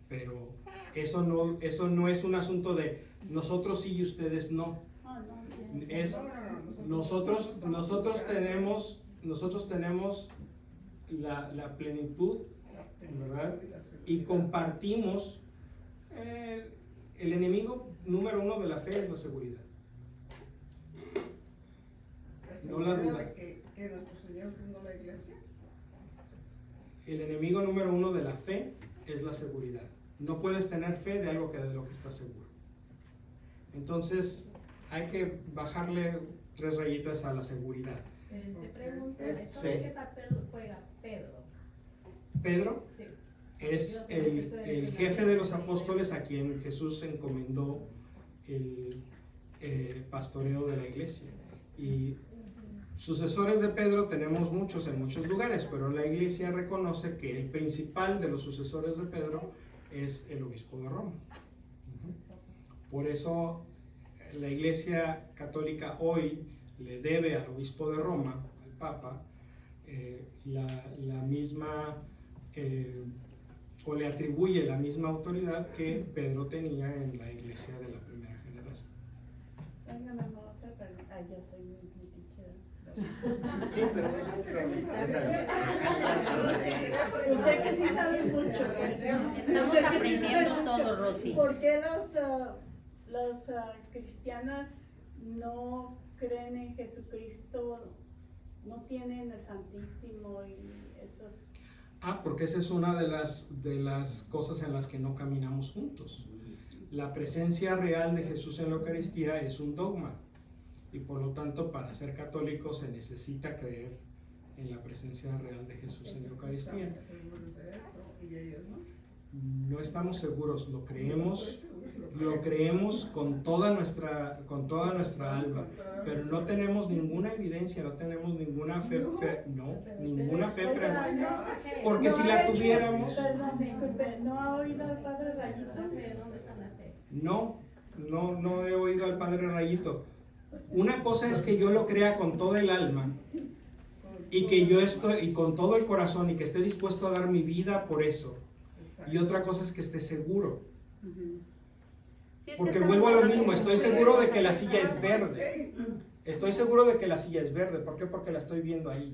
Pero eso no es un asunto de nosotros sí y ustedes no. Es nosotros tenemos la plenitud, ¿verdad? Y compartimos. El enemigo número 1 de la fe es la seguridad. No la duda. ¿Que nuestro Señor fundó la iglesia? El enemigo número 1 de la fe es la seguridad. No puedes tener fe de algo de lo que estás seguro. Entonces, hay que bajarle 3 rayitas a la seguridad. Te pregunto, Es ¿esto fe. de qué papel juega Pedro? Pedro Sí. es el jefe de los apóstoles a quien Jesús encomendó el pastoreo de la iglesia. Y sucesores de Pedro tenemos muchos en muchos lugares, pero la iglesia reconoce que el principal de los sucesores de Pedro es el obispo de Roma. Por eso la iglesia católica hoy le debe al obispo de Roma, al Papa, la misma, o le atribuye la misma autoridad que Pedro tenía en la iglesia de la primera generación. Venga, mamá, otra pregunta. Yo soy muy teacher. Sí, pero Usted que sí sabe mucho. Estamos aprendiendo todo, Rosy. ¿Por qué los cristianos no creen en Jesucristo, no tienen el Santísimo y esos? Porque esa es una de las cosas en las que no caminamos juntos. La presencia real de Jesús en la Eucaristía es un dogma. Y por lo tanto, para ser católico se necesita creer en la presencia real de Jesús en la Eucaristía. ¿Estamos seguros de eso? ¿Y ellos no? No estamos seguros, lo creemos con toda nuestra alma, pero no tenemos ninguna evidencia, no tenemos ninguna fe, ninguna fe, porque si la tuviéramos, Perdón, disculpe, ¿no ha oído al Padre Rayito? no he oído al Padre Rayito. Una cosa es que yo lo crea con todo el alma y que yo estoy y con todo el corazón y que esté dispuesto a dar mi vida por eso. Y otra cosa es que esté seguro. Porque vuelvo a lo mismo, estoy seguro de que la silla es verde. Estoy seguro de que la silla es verde. ¿Por qué? Porque la estoy viendo ahí.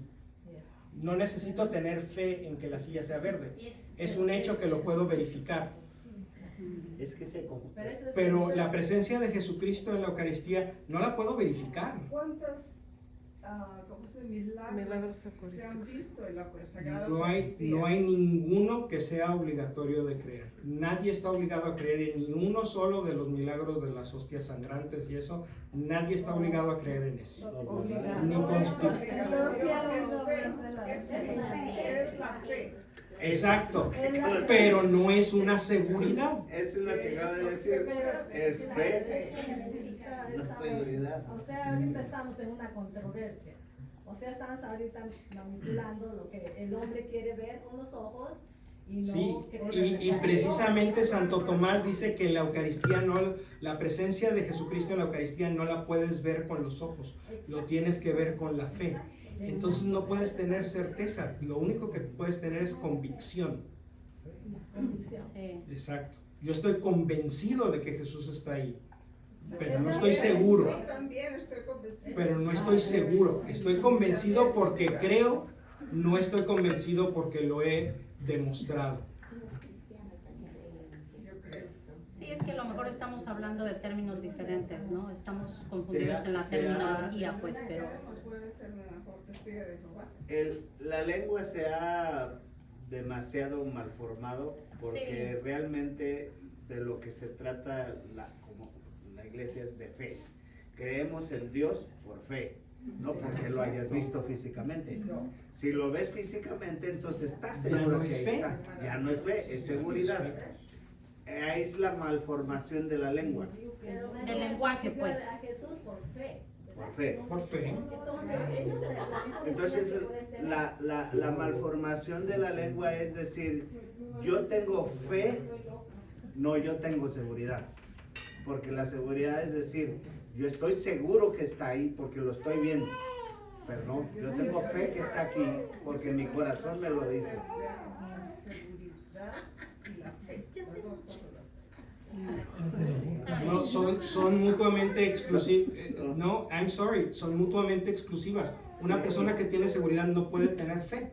No necesito tener fe en que la silla sea verde. Es un hecho que lo puedo verificar. es que se confunde. Pero la presencia de Jesucristo en la Eucaristía no la puedo verificar. ¿Cuántas ¿cómo se llama? Milagros Se han eucarísticos. visto en la Sagrada No hay Eucaristía. ninguno que sea obligatorio de creer. Nadie está obligado a creer en ni uno solo de los milagros de las hostias sangrantes y eso. Nadie está obligado a creer en eso. Ni No es consti- obligación, es fe, es la fe. Exacto, pero no es una seguridad. Eso es lo que acaba de decir. Es fe, no seguridad. O sea, ahorita estamos en una controversia. O sea, estamos ahorita manipulando lo que el hombre quiere ver con los ojos y no Sí, creer. y precisamente Santo Tomás dice que la Eucaristía no, la presencia de Jesucristo en la Eucaristía no la puedes ver con los ojos, lo tienes que ver con la fe. Entonces no puedes tener certeza, lo único que puedes tener es convicción. Sí. Exacto. Yo estoy convencido de que Jesús está ahí, pero no estoy seguro. Yo también estoy convencida. Pero no estoy seguro. Estoy convencido porque creo, no estoy convencido porque lo he demostrado. Los cristianos también creen Yo en creo. Jesucristo. Sí, es que a lo mejor estamos hablando de términos diferentes, ¿no? Estamos confundidos en la Sea- terminología, pues, pero Puede ser mejor testigo de Jehová. La lengua se ha demasiado malformado porque Sí. realmente de lo que se trata como la iglesia es de fe. Creemos en Dios por fe, no porque lo hayas visto físicamente. No. Si lo ves físicamente, entonces estás Ya seguro no que es ahí fe. está. Ya no es fe, es seguridad. Ahí es la malformación de la lengua, Pero El lenguaje, pues. A Jesús por fe. por fe. Por fe. Entonces, la malformación de la lengua es decir, yo tengo fe, no yo tengo seguridad. Porque la seguridad es decir, yo estoy seguro que está ahí porque lo estoy viendo. Pero no, yo tengo fe que está aquí porque mi corazón me lo dice. La seguridad y la fe. Las dos cosas. No, son mutuamente exclusivas. No, I'm sorry, son mutuamente exclusivas. Una persona que tiene seguridad no puede tener fe.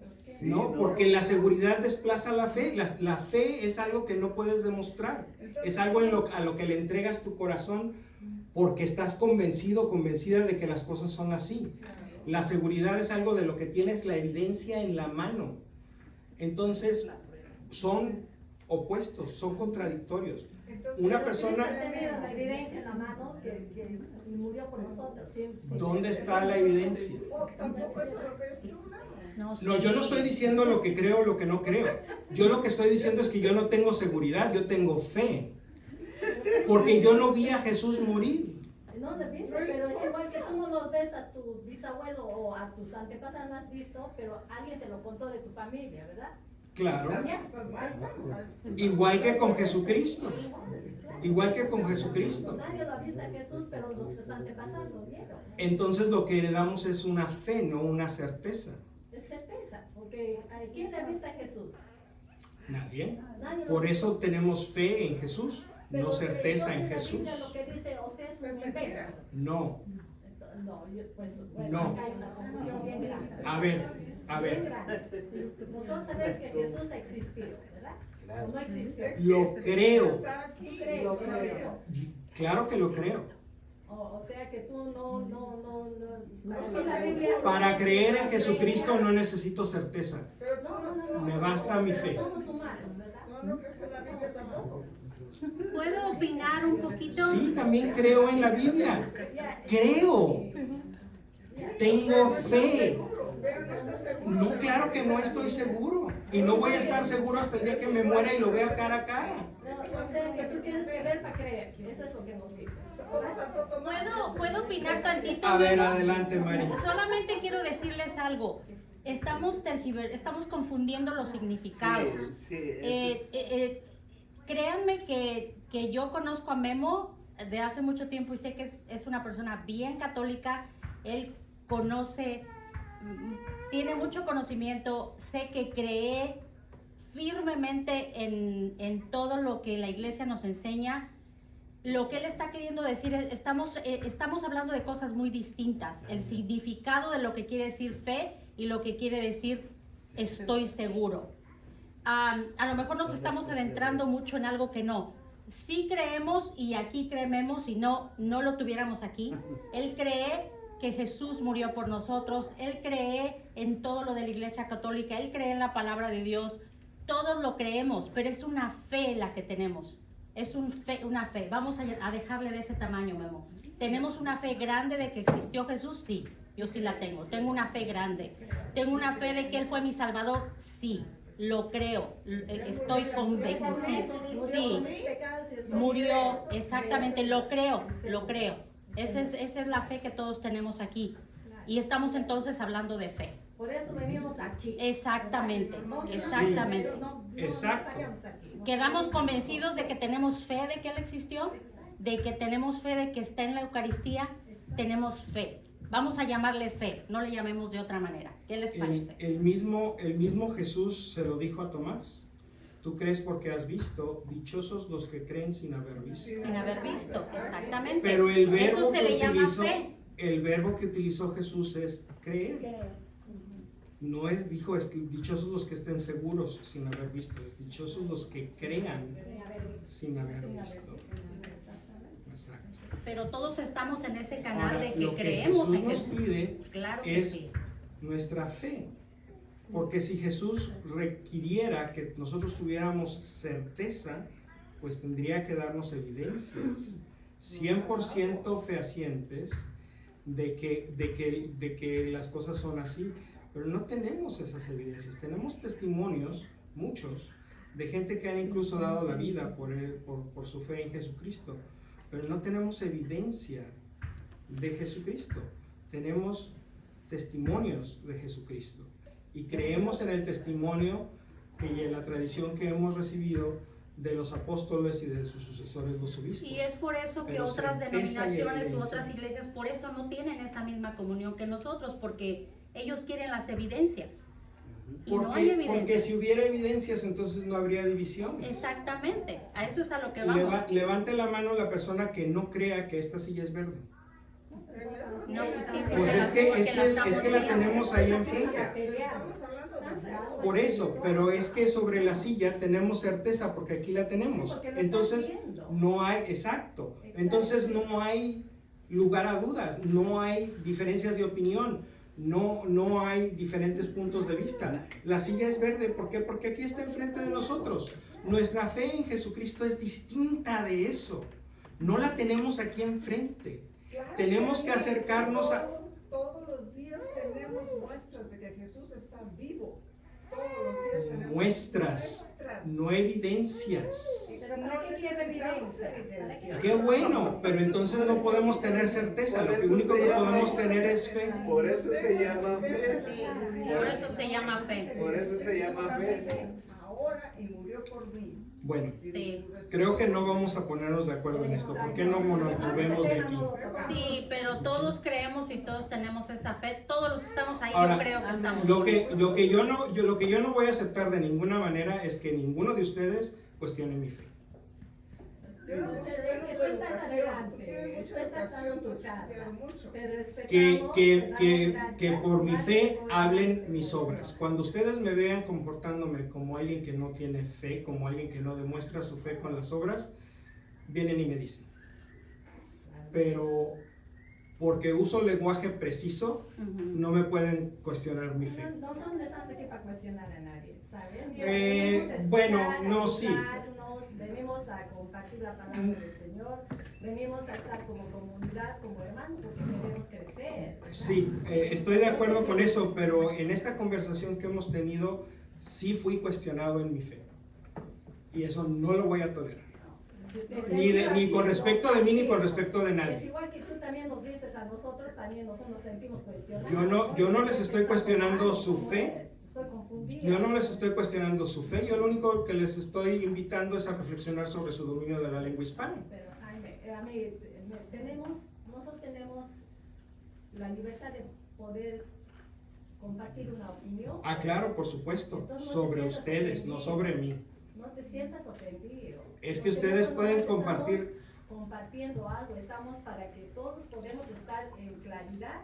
Sí, No, porque la seguridad desplaza la fe. La fe es algo que no puedes demostrar. Es algo a lo que le entregas tu corazón porque estás convencido, convencida de que las cosas son así. La seguridad es algo de lo que tienes la evidencia en la mano. Entonces, son opuestos, son contradictorios. Entonces, Una lo que persona- dice Tenemos la evidencia en la mano que murió por nosotros. ¿Dónde está la evidencia? Oh, tampoco eso lo crees tú, ¿no? no, sí. No, yo no estoy diciendo lo que creo o lo que no creo. Yo lo que estoy diciendo es que yo no tengo seguridad, yo tengo fe. Porque yo no vi a Jesús morir. No lo viste, pero es igual que tú no lo ves a tu bisabuelo o a tus antepasados, no has visto, pero alguien te lo contó de tu familia, ¿verdad? Claro. Estás mal, estamos mal. Igual que con Jesucristo. Igual que con Jesucristo. Nadie lo ha visto a Jesús, pero nuestros antepasados lo vieron. Entonces lo que heredamos es una fe, no una certeza. Es certeza, porque ¿quién le ha visto a Jesús? Nadie. Nadie lo Por ha visto. eso tenemos fe en Jesús, Pero, no certeza en entonces, Jesús. la Biblia lo que dice, o sea, es un Es invento. mentira. No. No, pues, bueno, No. acá hay una confusión bien grande. A ver, a Bien ver. grande. Vosotros sabéis que Jesús existió, ¿verdad? Claro. ¿O no existió? Lo creo. Está aquí, ¿Crees? lo creo. Claro que lo creo. O sea que tú no. No Aquí estás la seguro. Biblia- Para creer en Jesucristo no necesito certeza. Pero tú Me basta mi fe. Somos humanos, ¿verdad? no crees en la Biblia tampoco. ¿Puedo opinar un poquito? Sí, también creo en la Biblia. Creo. Tengo fe. Pero no estás seguro. No, claro que no estoy seguro. Y no voy a estar seguro hasta el día que me muera y lo vea cara a cara. No, o sea que tú tienes que ver para creer. Eso es lo que nos dice. Como Santo Tomás. ¿Puedo opinar tantito? A ver, adelante, Mari. Solamente quiero decirles algo. Estamos confundiendo los significados. Sí, eso es- Créanme que yo conozco a Memo de hace mucho tiempo y sé que es una persona bien católica. Él conoce, tiene mucho conocimiento, sé que cree firmemente en todo lo que la iglesia nos enseña. Lo que él está queriendo decir es, estamos hablando de cosas muy distintas. El significado de lo que quiere decir fe y lo que quiere decir estoy seguro. A lo mejor nos estamos adentrando mucho en algo que no. Sí creemos y aquí creemos y no lo tuviéramos aquí. Él cree que Jesús murió por nosotros, él cree en todo lo de la Iglesia Católica, él cree en la palabra de Dios, todos lo creemos, pero es una fe la que tenemos, es una fe, vamos a dejarle de ese tamaño, Memo. ¿Tenemos una fe grande de que existió Jesús? Sí, yo sí la tengo una fe grande, tengo una fe de que Él fue mi Salvador, sí, lo creo, estoy convencida, sí, murió, exactamente, lo creo. Esa es la fe que todos tenemos aquí. Y estamos entonces hablando de fe. Por eso venimos aquí. Exactamente, No, exactamente. Exacto. Quedamos convencidos de que tenemos fe de que Él existió, de que tenemos fe de que está en la Eucaristía, tenemos fe. Vamos a llamarle fe, no le llamemos de otra manera. ¿Qué les parece? El mismo Jesús se lo dijo a Tomás. Tú crees porque has visto, dichosos los que creen sin haber visto. Sin haber visto, exactamente. Pero el verbo eso se le llama utilizó, fe. el verbo que utilizó Jesús es creer. No es, dijo, dichosos los que estén seguros sin haber visto, es dichosos los que crean sin haber visto. Exacto. Pero todos estamos en ese canal Ahora, de que lo que creemos Jesús en nos Jesús. pide Claro que es sí. nuestra fe. Porque si Jesús requiriera que nosotros tuviéramos certeza, pues tendría que darnos evidencias 100% fehacientes de que las cosas son así. Pero no tenemos esas evidencias. Tenemos testimonios, muchos, de gente que han incluso dado la vida por su fe en Jesucristo. Pero no tenemos evidencia de Jesucristo. Tenemos testimonios de Jesucristo. Y creemos en el testimonio y en la tradición que hemos recibido de los apóstoles y de sus sucesores, los obispos. Y es por eso que Pero otras certeza y denominaciones u evidencia. otras iglesias por eso no tienen esa misma comunión que nosotros, porque ellos quieren las evidencias. Y no hay Porque evidencias. si hubiera evidencias, entonces no habría división. Exactamente, a eso es a lo que vamos. Levante la mano la persona que no crea que esta silla es verde. No, pues sí, Pues es que la tenemos ahí enfrente. Estamos hablando de Por eso, pero es que sobre la silla tenemos certeza porque aquí la tenemos. Porque lo Entonces estás viendo. no hay, exacto. Entonces no hay lugar a dudas, no hay diferencias de opinión, no hay diferentes puntos de vista. La silla es verde, ¿por qué? Porque aquí está enfrente de nosotros. Nuestra fe en Jesucristo es distinta de eso. No la tenemos aquí enfrente. Claro Tenemos sí, que acercarnos a... Todos los días tenemos muestras de que Jesús está vivo. Todos los días tenemos Muestras, no evidencias. Pero No ¿para qué quiere necesitamos evidencia? evidencia. Qué bueno, pero entonces no podemos tener certeza. Lo único que podemos tener es fe. Por eso se llama fe. Por eso se llama fe. Por eso se llama fe. Ahora y murió por mí. Bueno, Sí. creo que no vamos a ponernos de acuerdo en esto. ¿Por qué no nos movemos de aquí? Sí, pero todos creemos y todos tenemos esa fe. Todos los que estamos ahí, Ahora, yo creo que estamos Lo juntos. que yo no voy a aceptar de ninguna manera es que ninguno de ustedes cuestione mi fe. Yo no Pero cuestiono es que tu tú estás educación. Tú adelante, tienes mucha tú estás dando educación, tu pues charla. quiero mucho. Te respetamos, Que te damos gracias. por mi fe Gracias por hablen la- mis obras. Cuando ustedes me vean comportándome como alguien que no tiene fe, como alguien que no demuestra su fe con las obras, vienen y me dicen. Pero porque uso lenguaje preciso, Ujú. no me pueden cuestionar mi fe. No son de esas aquí para cuestionar a nadie, ¿saben? Bueno, no, sí. Venimos a compartir la palabra del Señor, venimos a estar como comunidad, como hermanos, porque queremos crecer. ¿verdad? Sí, estoy de acuerdo con eso, pero en esta conversación que hemos tenido, sí fui cuestionado en mi fe. Y eso no lo voy a tolerar. Ni con respecto de mí, ni con respecto de Es nadie. igual que tú también nos dices a nosotros, también nosotros nos sentimos cuestionados. Yo no les estoy cuestionando su fe. Estoy confundida. Yo no les estoy cuestionando su fe, yo lo único que les estoy invitando es a reflexionar sobre su dominio de la lengua hispana. Pero nosotros tenemos la libertad de poder compartir una opinión. Ah, claro, por supuesto, Entonces, no sobre te sientas ustedes, no ofendido. sobre mí. No te sientas ofendido. Es que Porque ustedes nosotros pueden estamos compartir, compartiendo algo, estamos para que todos podamos estar en claridad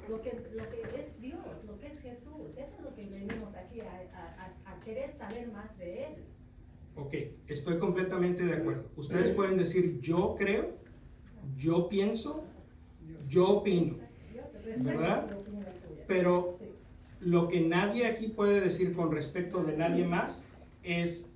lo que es Dios, lo que es Jesús. Eso es lo que venimos aquí a querer saber más de Él. ok, estoy completamente de acuerdo. Ustedes pueden decir yo creo, yo pienso, yo opino. ¿verdad? la opinión tuya. Pero Sí. lo que nadie aquí puede decir con respecto de nadie más es,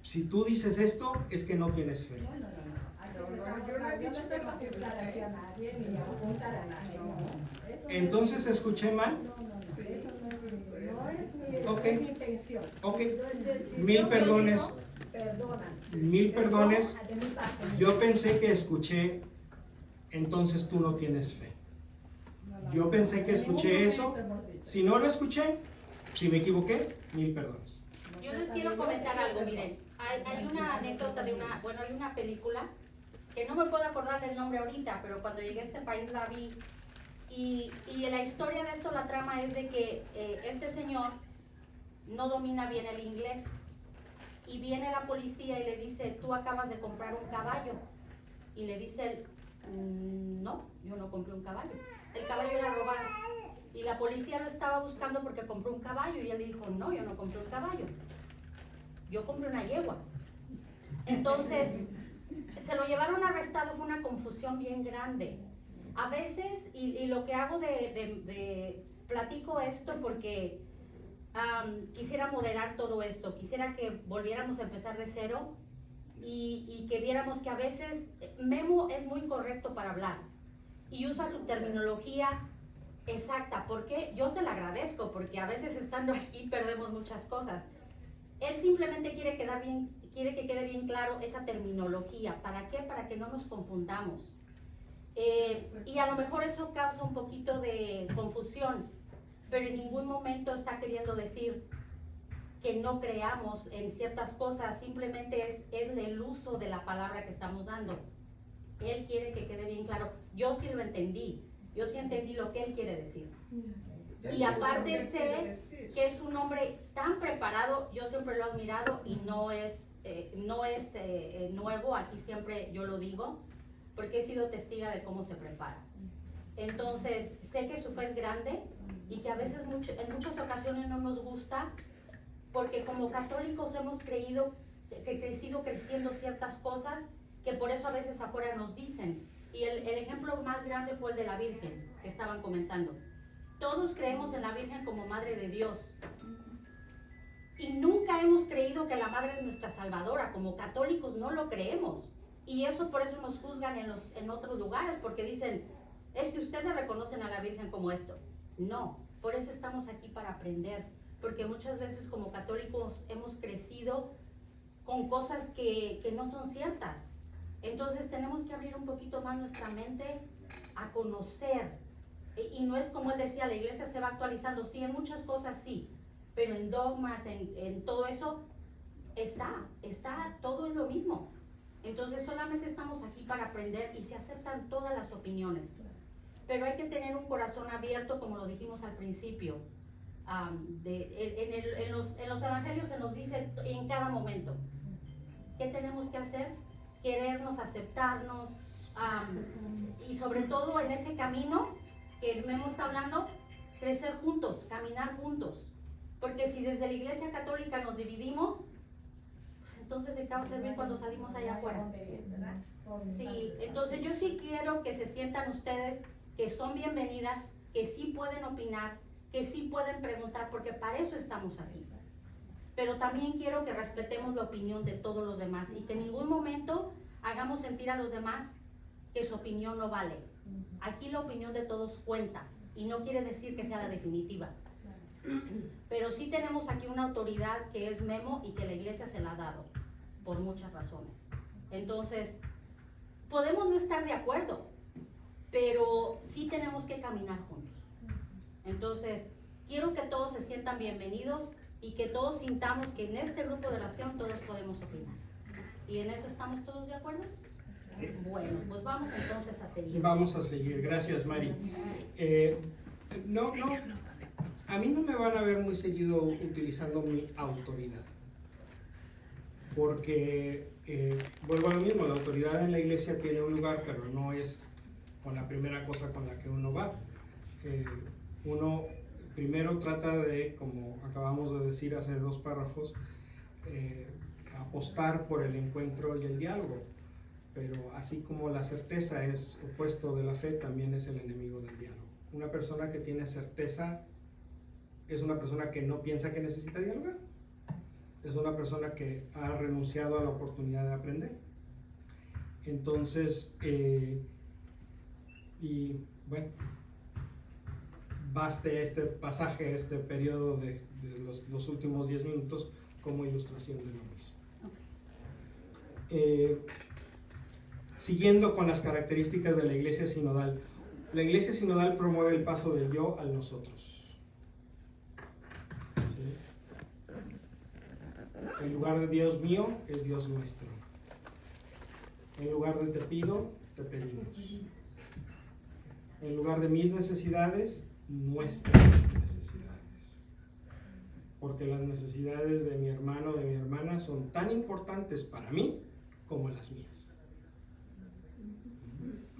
si tú dices esto, es que no tienes fe. No. Aquí No, empezamos yo no he a- dicho no que tengo no que juzgar aquí a nadie ni a apuntar a nadie. No. Eso no es- Entonces, ¿escuché mal? No. Sí, Eso no es, eso es- no es mi, Ok. no es mi intención. Ok. Entonces, si Mil yo perdones. digo, perdóname. Mil perdones. De mi parte. Yo pensé que escuché, entonces tú no tienes fe. Yo pensé que escuché eso. Si no lo escuché, si me equivoqué, mil perdones. Yo les quiero comentar algo, miren. Hay una anécdota de hay una película que no me puedo acordar del nombre ahorita, pero cuando llegué a este país la vi. Y la historia de esto, la trama es de que este señor no domina bien el inglés. Y viene la policía y le dice, tú acabas de comprar un caballo. Y le dice él, no, yo no compré un caballo. El caballo era robado. Y la policía lo estaba buscando porque compró un caballo. Y él dijo, no, yo no compré un caballo. Yo compré una yegua. Entonces, se lo llevaron arrestado, fue una confusión bien grande. A veces, y lo que hago platico esto porque quisiera moderar todo esto, quisiera que volviéramos a empezar de cero y que viéramos que a veces Memo es muy correcto para hablar y usa su terminología exacta, porque yo se la agradezco, porque a veces estando aquí perdemos muchas cosas. Él simplemente quiere que quede bien claro esa terminología. ¿Para qué? Para que no nos confundamos. Y a lo mejor eso causa un poquito de confusión, pero en ningún momento está queriendo decir que no creamos en ciertas cosas, simplemente es el uso de la palabra que estamos dando. Él quiere que quede bien claro. Yo sí lo entendí, yo sí entendí lo que él quiere decir. Y aparte sé que es un hombre tan preparado, yo siempre lo he admirado y no es nuevo, aquí siempre yo lo digo, porque he sido testiga de cómo se prepara. Entonces, sé que su fe es grande y que a veces en muchas ocasiones no nos gusta, porque como católicos hemos crecido creciendo ciertas cosas que por eso a veces afuera nos dicen. Y el ejemplo más grande fue el de la Virgen, que estaban comentando. Todos creemos en la Virgen como Madre de Dios. Y nunca hemos creído que la Madre es nuestra Salvadora. Como católicos no lo creemos. Y eso por eso nos juzgan en otros lugares, porque dicen, es que ustedes reconocen a la Virgen como esto. No, por eso estamos aquí para aprender. Porque muchas veces como católicos hemos crecido con cosas que no son ciertas. Entonces tenemos que abrir un poquito más nuestra mente a conocer. Y no es como él decía, la iglesia se va actualizando. Sí, en muchas cosas sí, pero en dogmas, en todo eso, todo es lo mismo. Entonces solamente estamos aquí para aprender y se aceptan todas las opiniones. Pero hay que tener un corazón abierto, como lo dijimos al principio. En los evangelios se nos dice en cada momento, ¿qué tenemos que hacer? Querernos, aceptarnos, y sobre todo en ese camino que el Memo está hablando, crecer juntos, caminar juntos. Porque si desde la Iglesia Católica nos dividimos, pues entonces ¿de qué va a servir cuando salimos allá afuera? Sí, entonces yo sí quiero que se sientan ustedes que son bienvenidas, que sí pueden opinar, que sí pueden preguntar, porque para eso estamos aquí. Pero también quiero que respetemos la opinión de todos los demás y que en ningún momento hagamos sentir a los demás que su opinión no vale. Aquí la opinión de todos cuenta y no quiere decir que sea la definitiva. Pero sí tenemos aquí una autoridad que es Memo y que la iglesia se la ha dado por muchas razones. Entonces, podemos no estar de acuerdo, pero sí tenemos que caminar juntos. Entonces, quiero que todos se sientan bienvenidos y que todos sintamos que en este grupo de oración todos podemos opinar. ¿Y en eso estamos todos de acuerdo? Bueno, pues vamos entonces a seguir. Vamos a seguir, gracias Mari. A mí no me van a ver muy seguido utilizando mi autoridad, porque vuelvo a lo mismo, la autoridad en la iglesia tiene un lugar, pero no es con la primera cosa con la que uno va. Uno primero trata de, como acabamos de decir hace 2 párrafos, apostar por el encuentro y el diálogo. Pero así como la certeza es opuesto de la fe, también es el enemigo del diálogo. Una persona que tiene certeza es una persona que no piensa que necesita dialogar. Es una persona que ha renunciado a la oportunidad de aprender. Entonces, y bueno, baste este pasaje, este periodo de los últimos 10 minutos como ilustración de lo mismo. Siguiendo con las características de la iglesia sinodal. La iglesia sinodal promueve el paso del yo al nosotros. ¿Sí? En lugar de Dios mío, es Dios nuestro. En lugar de te pido, te pedimos. En lugar de mis necesidades, nuestras necesidades. Porque las necesidades de mi hermano o de mi hermana son tan importantes para mí como las mías.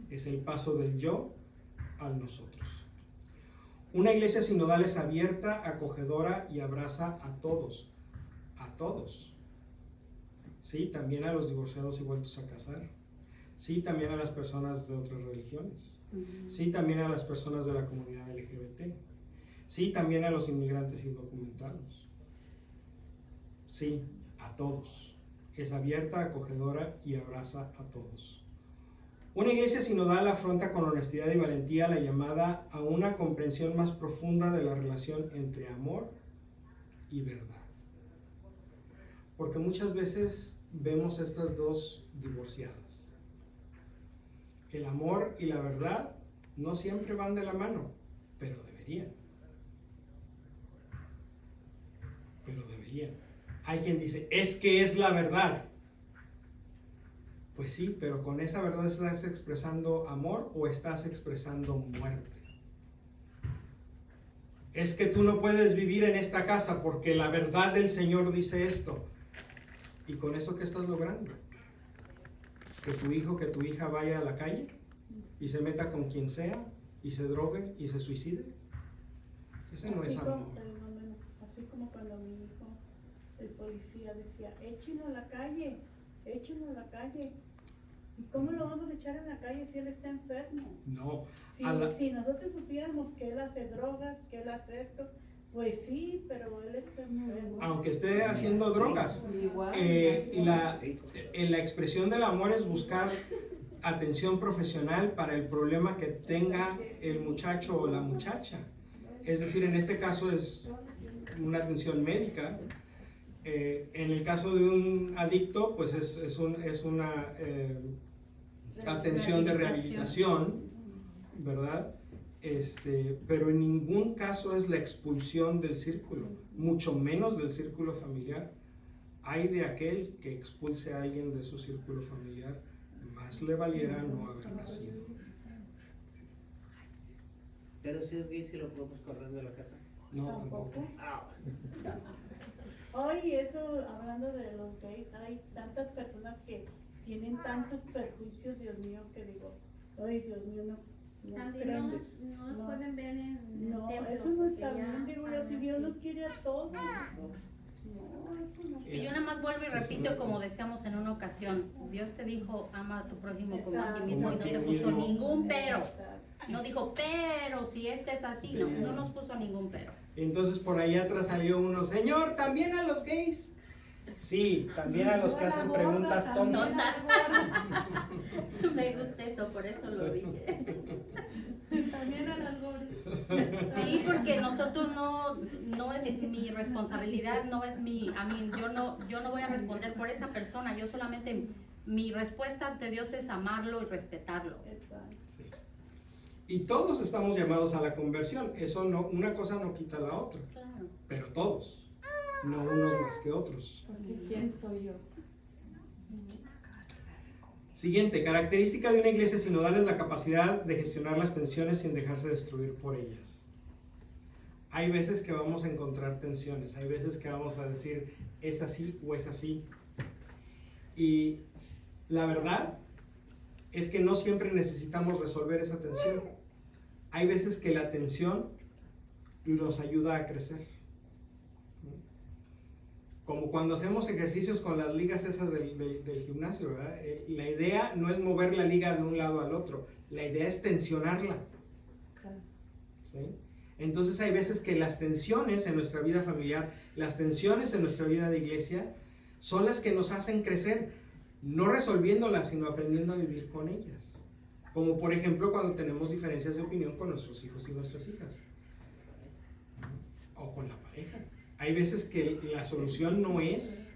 Es el paso del yo al nosotros. Una iglesia sinodal es abierta, acogedora y abraza a todos. A todos. Sí, también a los divorciados y vueltos a casar. Sí, también a las personas de otras religiones. Sí, también a las personas de la comunidad LGBT. Sí, también a los inmigrantes indocumentados. Sí, a todos. Es abierta, acogedora y abraza a todos. Una iglesia sinodal afronta con honestidad y valentía la llamada a una comprensión más profunda de la relación entre amor y verdad. Porque muchas veces vemos estas dos divorciadas. El amor y la verdad no siempre van de la mano, pero deberían. Pero deberían. Hay quien dice, es que es la verdad. Pues sí, pero con esa verdad ¿estás expresando amor o estás expresando muerte? Es que tú no puedes vivir en esta casa porque la verdad del Señor dice esto. ¿Y con eso qué estás logrando? ¿Que tu hijo, que tu hija vaya a la calle y se meta con quien sea y se drogue y se suicide? Ese no es amor. Así como cuando mi hijo, el policía decía, échenlo a la calle, échenlo a la calle. ¿Y cómo lo vamos a echar en la calle si él está enfermo? No. Si nosotros supiéramos que él hace drogas, que él hace esto, pues sí, pero él está enfermo. Aunque esté haciendo drogas, la expresión del amor es buscar atención profesional para el problema que tenga el muchacho o la muchacha. Es decir, en este caso es una atención médica. En el caso de un adicto, pues es una atención de rehabilitación, ¿verdad? Pero en ningún caso es la expulsión del círculo, mucho menos del círculo familiar. Hay de aquel que expulse a alguien de su círculo familiar, más le valiera no haber nacido. Pero si es gay, si lo podemos correr de la casa. No, ¿Tampoco? Ah, Oye, eso, hablando de los gays, hay tantas personas que tienen tantos perjuicios, Dios mío, que digo, ay, Dios mío, no También creen. no nos pueden ver en el No, templo. eso no está porque ya bien, digo yo, están si Dios así. nos quiere a todos. No, eso no. Y yo nada más vuelvo y repito, como decíamos en una ocasión, Dios te dijo, ama a tu prójimo como a ti mismo, y no te puso ningún pero. No dijo, pero si este es así, no nos puso ningún pero. Entonces por ahí atrás salió uno, Señor, ¿también a los gays? Sí, también a los que hacen preguntas tontas. Me gusta eso, por eso lo dije. También a las gordas. Sí, porque nosotros no es mi responsabilidad, no es yo no voy a responder por esa persona, yo solamente, mi respuesta ante Dios es amarlo y respetarlo. Exacto. Sí. Y todos estamos llamados a la conversión, eso no, una cosa no quita la otra, Claro. pero todos, no unos más que otros. Porque ¿quién soy yo? Siguiente, característica de una iglesia sinodal es la capacidad de gestionar las tensiones sin dejarse destruir por ellas. Hay veces que vamos a encontrar tensiones, hay veces que vamos a decir es así o es así. Y la verdad es que no siempre necesitamos resolver esa tensión. Hay veces que la tensión nos ayuda a crecer. Como cuando hacemos ejercicios con las ligas esas del gimnasio, ¿verdad? La idea no es mover la liga de un lado al otro, la idea es tensionarla. ¿Sí? Entonces hay veces que las tensiones en nuestra vida familiar, las tensiones en nuestra vida de iglesia, son las que nos hacen crecer, no resolviéndolas, sino aprendiendo a vivir con ellas. Como por ejemplo cuando tenemos diferencias de opinión con nuestros hijos y nuestras hijas, o con la pareja. Hay veces que la solución no es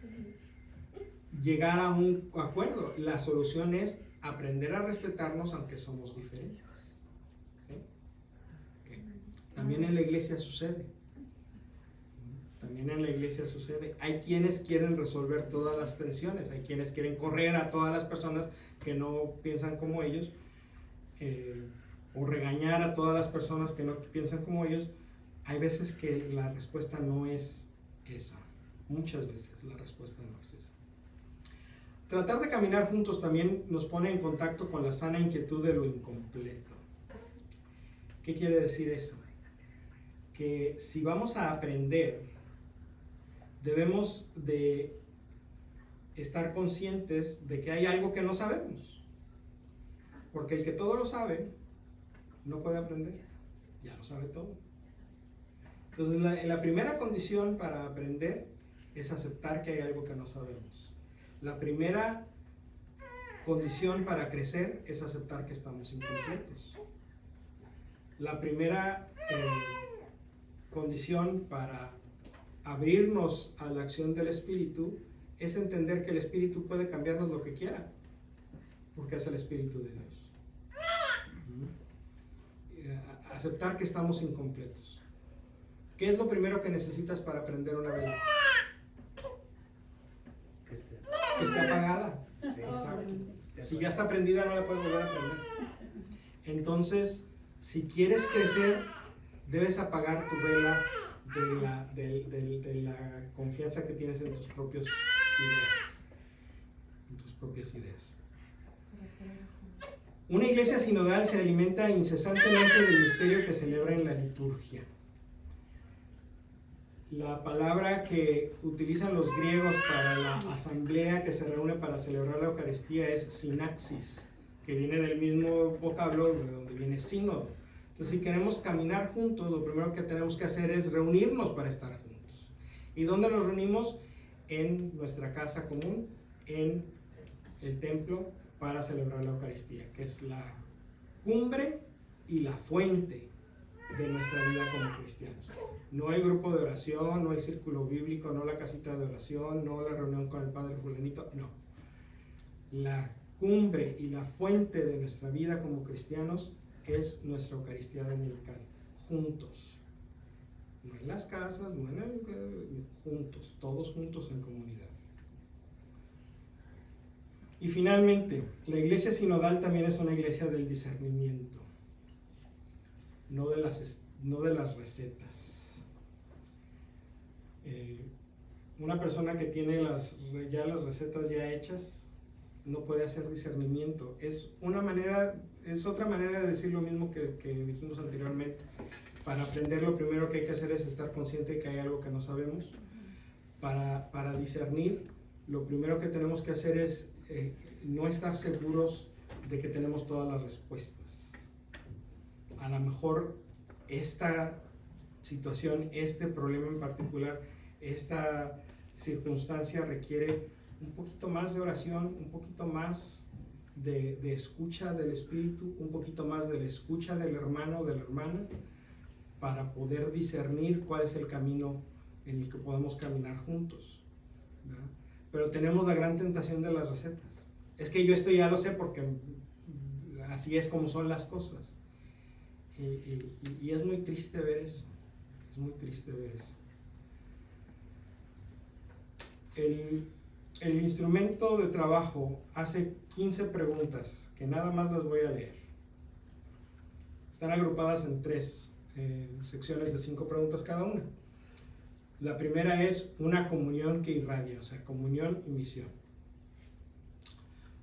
llegar a un acuerdo, la solución es aprender a respetarnos aunque somos diferentes. ¿Sí? Okay. También en la iglesia sucede. También en la iglesia sucede. Hay quienes quieren resolver todas las tensiones, hay quienes quieren correr a todas las personas que no piensan como ellos, o regañar a todas las personas que no piensan como ellos. Hay veces que la respuesta no es esa. Muchas veces la respuesta no es esa. Tratar de caminar juntos también nos pone en contacto con la sana inquietud de lo incompleto. ¿Qué quiere decir eso? Que si vamos a aprender, debemos de estar conscientes de que hay algo que no sabemos. Porque el que todo lo sabe, no puede aprender. Ya lo sabe todo. Entonces, la primera condición para aprender es aceptar que hay algo que no sabemos. La primera condición para crecer es aceptar que estamos incompletos. La primera condición para abrirnos a la acción del Espíritu es entender que el Espíritu puede cambiarnos lo que quiera, porque es el Espíritu de Dios. Aceptar que estamos incompletos. ¿Qué es lo primero que necesitas para aprender una vela? Que esté apagada. Sí, exacto. Si ya está prendida, no la puedes volver a prender. Entonces, si quieres crecer, debes apagar tu vela de la confianza que tienes en tus propias ideas. Una iglesia sinodal se alimenta incesantemente del misterio que celebra en la liturgia. La palabra que utilizan los griegos para la asamblea que se reúne para celebrar la Eucaristía es sinaxis, que viene del mismo vocablo de donde viene sínodo. Entonces, si queremos caminar juntos, lo primero que tenemos que hacer es reunirnos para estar juntos. ¿Y dónde nos reunimos? En nuestra casa común, en el templo, para celebrar la Eucaristía, que es la cumbre y la fuente de nuestra vida como cristianos. No el grupo de oración, no el círculo bíblico, no la casita de oración, no la reunión con el padre fulanito, no. La cumbre y la fuente de nuestra vida como cristianos es nuestra Eucaristía dominical, juntos. No en las casas, no en juntos, todos juntos en comunidad. Y finalmente, la iglesia sinodal también es una iglesia del discernimiento, no de las recetas. Una persona que tiene las recetas ya hechas no puede hacer discernimiento. Es otra manera de decir lo mismo que dijimos anteriormente. Para aprender, lo primero que hay que hacer es estar consciente de que hay algo que no sabemos. Para discernir, lo primero que tenemos que hacer es no estar seguros de que tenemos todas las respuestas. A lo mejor esta situación, este problema en particular, esta circunstancia requiere un poquito más de oración, un poquito más de escucha del Espíritu, un poquito más de la escucha del hermano o de la hermana, para poder discernir cuál es el camino en el que podemos caminar juntos, ¿verdad? Pero tenemos la gran tentación de las recetas. Es que yo esto ya lo sé porque así es como son las cosas. Y es muy triste ver eso. Es muy triste ver eso. El instrumento de trabajo hace 15 preguntas, que nada más las voy a leer. Están agrupadas en 3 secciones de 5 preguntas cada una. La primera es una comunión que irradia, o sea, comunión y misión.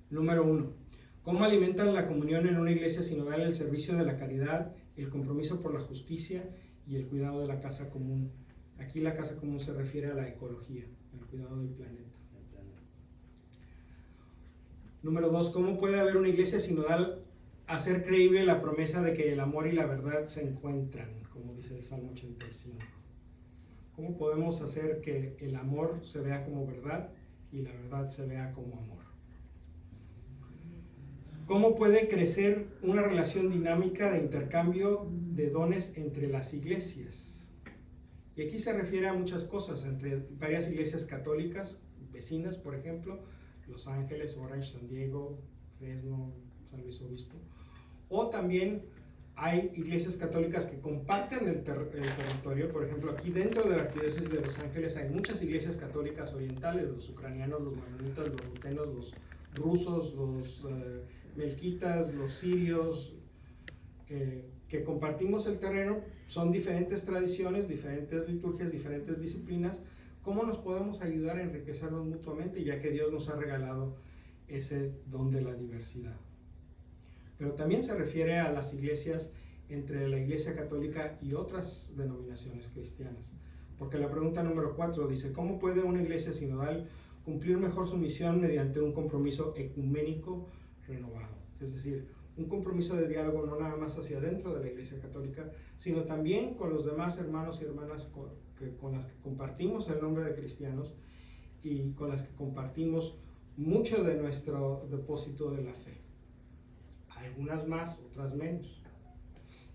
Número 1. ¿Cómo alimentan la comunión en una iglesia sinodal el servicio de la caridad, el compromiso por la justicia y el cuidado de la casa común? Aquí la casa común se refiere a la ecología, el cuidado del planeta. Número 2, ¿cómo puede haber una iglesia sinodal hacer creíble la promesa de que el amor y la verdad se encuentran, como dice el Salmo 85? ¿Cómo podemos hacer que el amor se vea como verdad y la verdad se vea como amor? ¿Cómo puede crecer una relación dinámica de intercambio de dones entre las iglesias? Y aquí se refiere a muchas cosas, entre varias iglesias católicas, vecinas, por ejemplo, Los Ángeles, Orange, San Diego, Fresno, San Luis Obispo. O también hay iglesias católicas que comparten el territorio. Por ejemplo, aquí dentro de la arquidiócesis de Los Ángeles hay muchas iglesias católicas orientales, los ucranianos, los maronitas, los rutenos, los rusos, los melquitas, los sirios, que compartimos el terreno. Son diferentes tradiciones, diferentes liturgias, diferentes disciplinas. ¿Cómo nos podemos ayudar a enriquecernos mutuamente, ya que Dios nos ha regalado ese don de la diversidad? Pero también se refiere a las iglesias entre la Iglesia Católica y otras denominaciones cristianas. Porque la pregunta número 4 dice, ¿cómo puede una iglesia sinodal cumplir mejor su misión mediante un compromiso ecuménico renovado? Es decir, un compromiso de diálogo no nada más hacia adentro de la Iglesia Católica, sino también con los demás hermanos y hermanas con las que compartimos el nombre de cristianos y con las que compartimos mucho de nuestro depósito de la fe. Algunas más, otras menos.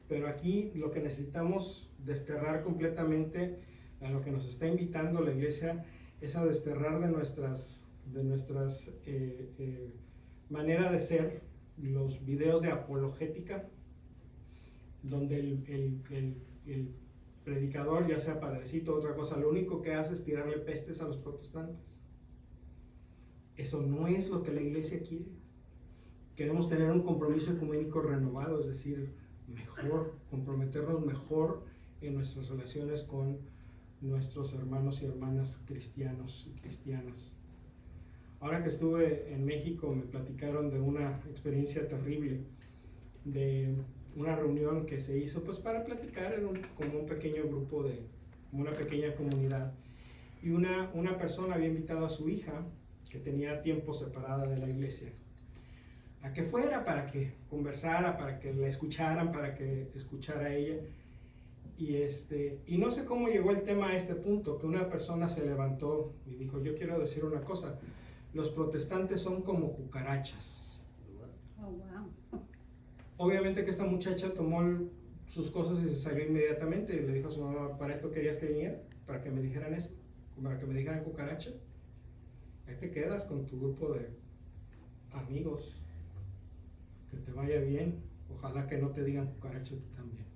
Pero aquí lo que necesitamos desterrar completamente, a lo que nos está invitando la Iglesia, es a desterrar de nuestras manera de ser los videos de apologética, donde el predicador, ya sea padrecito o otra cosa, lo único que hace es tirarle pestes a los protestantes. Eso no es lo que la Iglesia quiere. Queremos tener un compromiso ecuménico renovado, es decir, mejor, comprometernos mejor en nuestras relaciones con nuestros hermanos y hermanas cristianos y cristianas. Ahora que estuve en México me platicaron de una experiencia terrible, de una reunión que se hizo pues para platicar como un pequeño grupo, como una pequeña comunidad. Y una persona había invitado a su hija, que tenía tiempo separada de la iglesia, a que fuera para que conversara, para que la escucharan, para que escuchara a ella. Y no sé cómo llegó el tema a este punto, que una persona se levantó y dijo, yo quiero decir una cosa, los protestantes son como cucarachas. Oh, wow. Obviamente que esta muchacha tomó sus cosas y se salió inmediatamente y le dijo a su mamá, ¿para esto querías que viniera? ¿Para que me dijeran eso? ¿Para que me dijeran cucaracha? Ahí te quedas con tu grupo de amigos. Que te vaya bien. Ojalá que no te digan cucaracha tú también.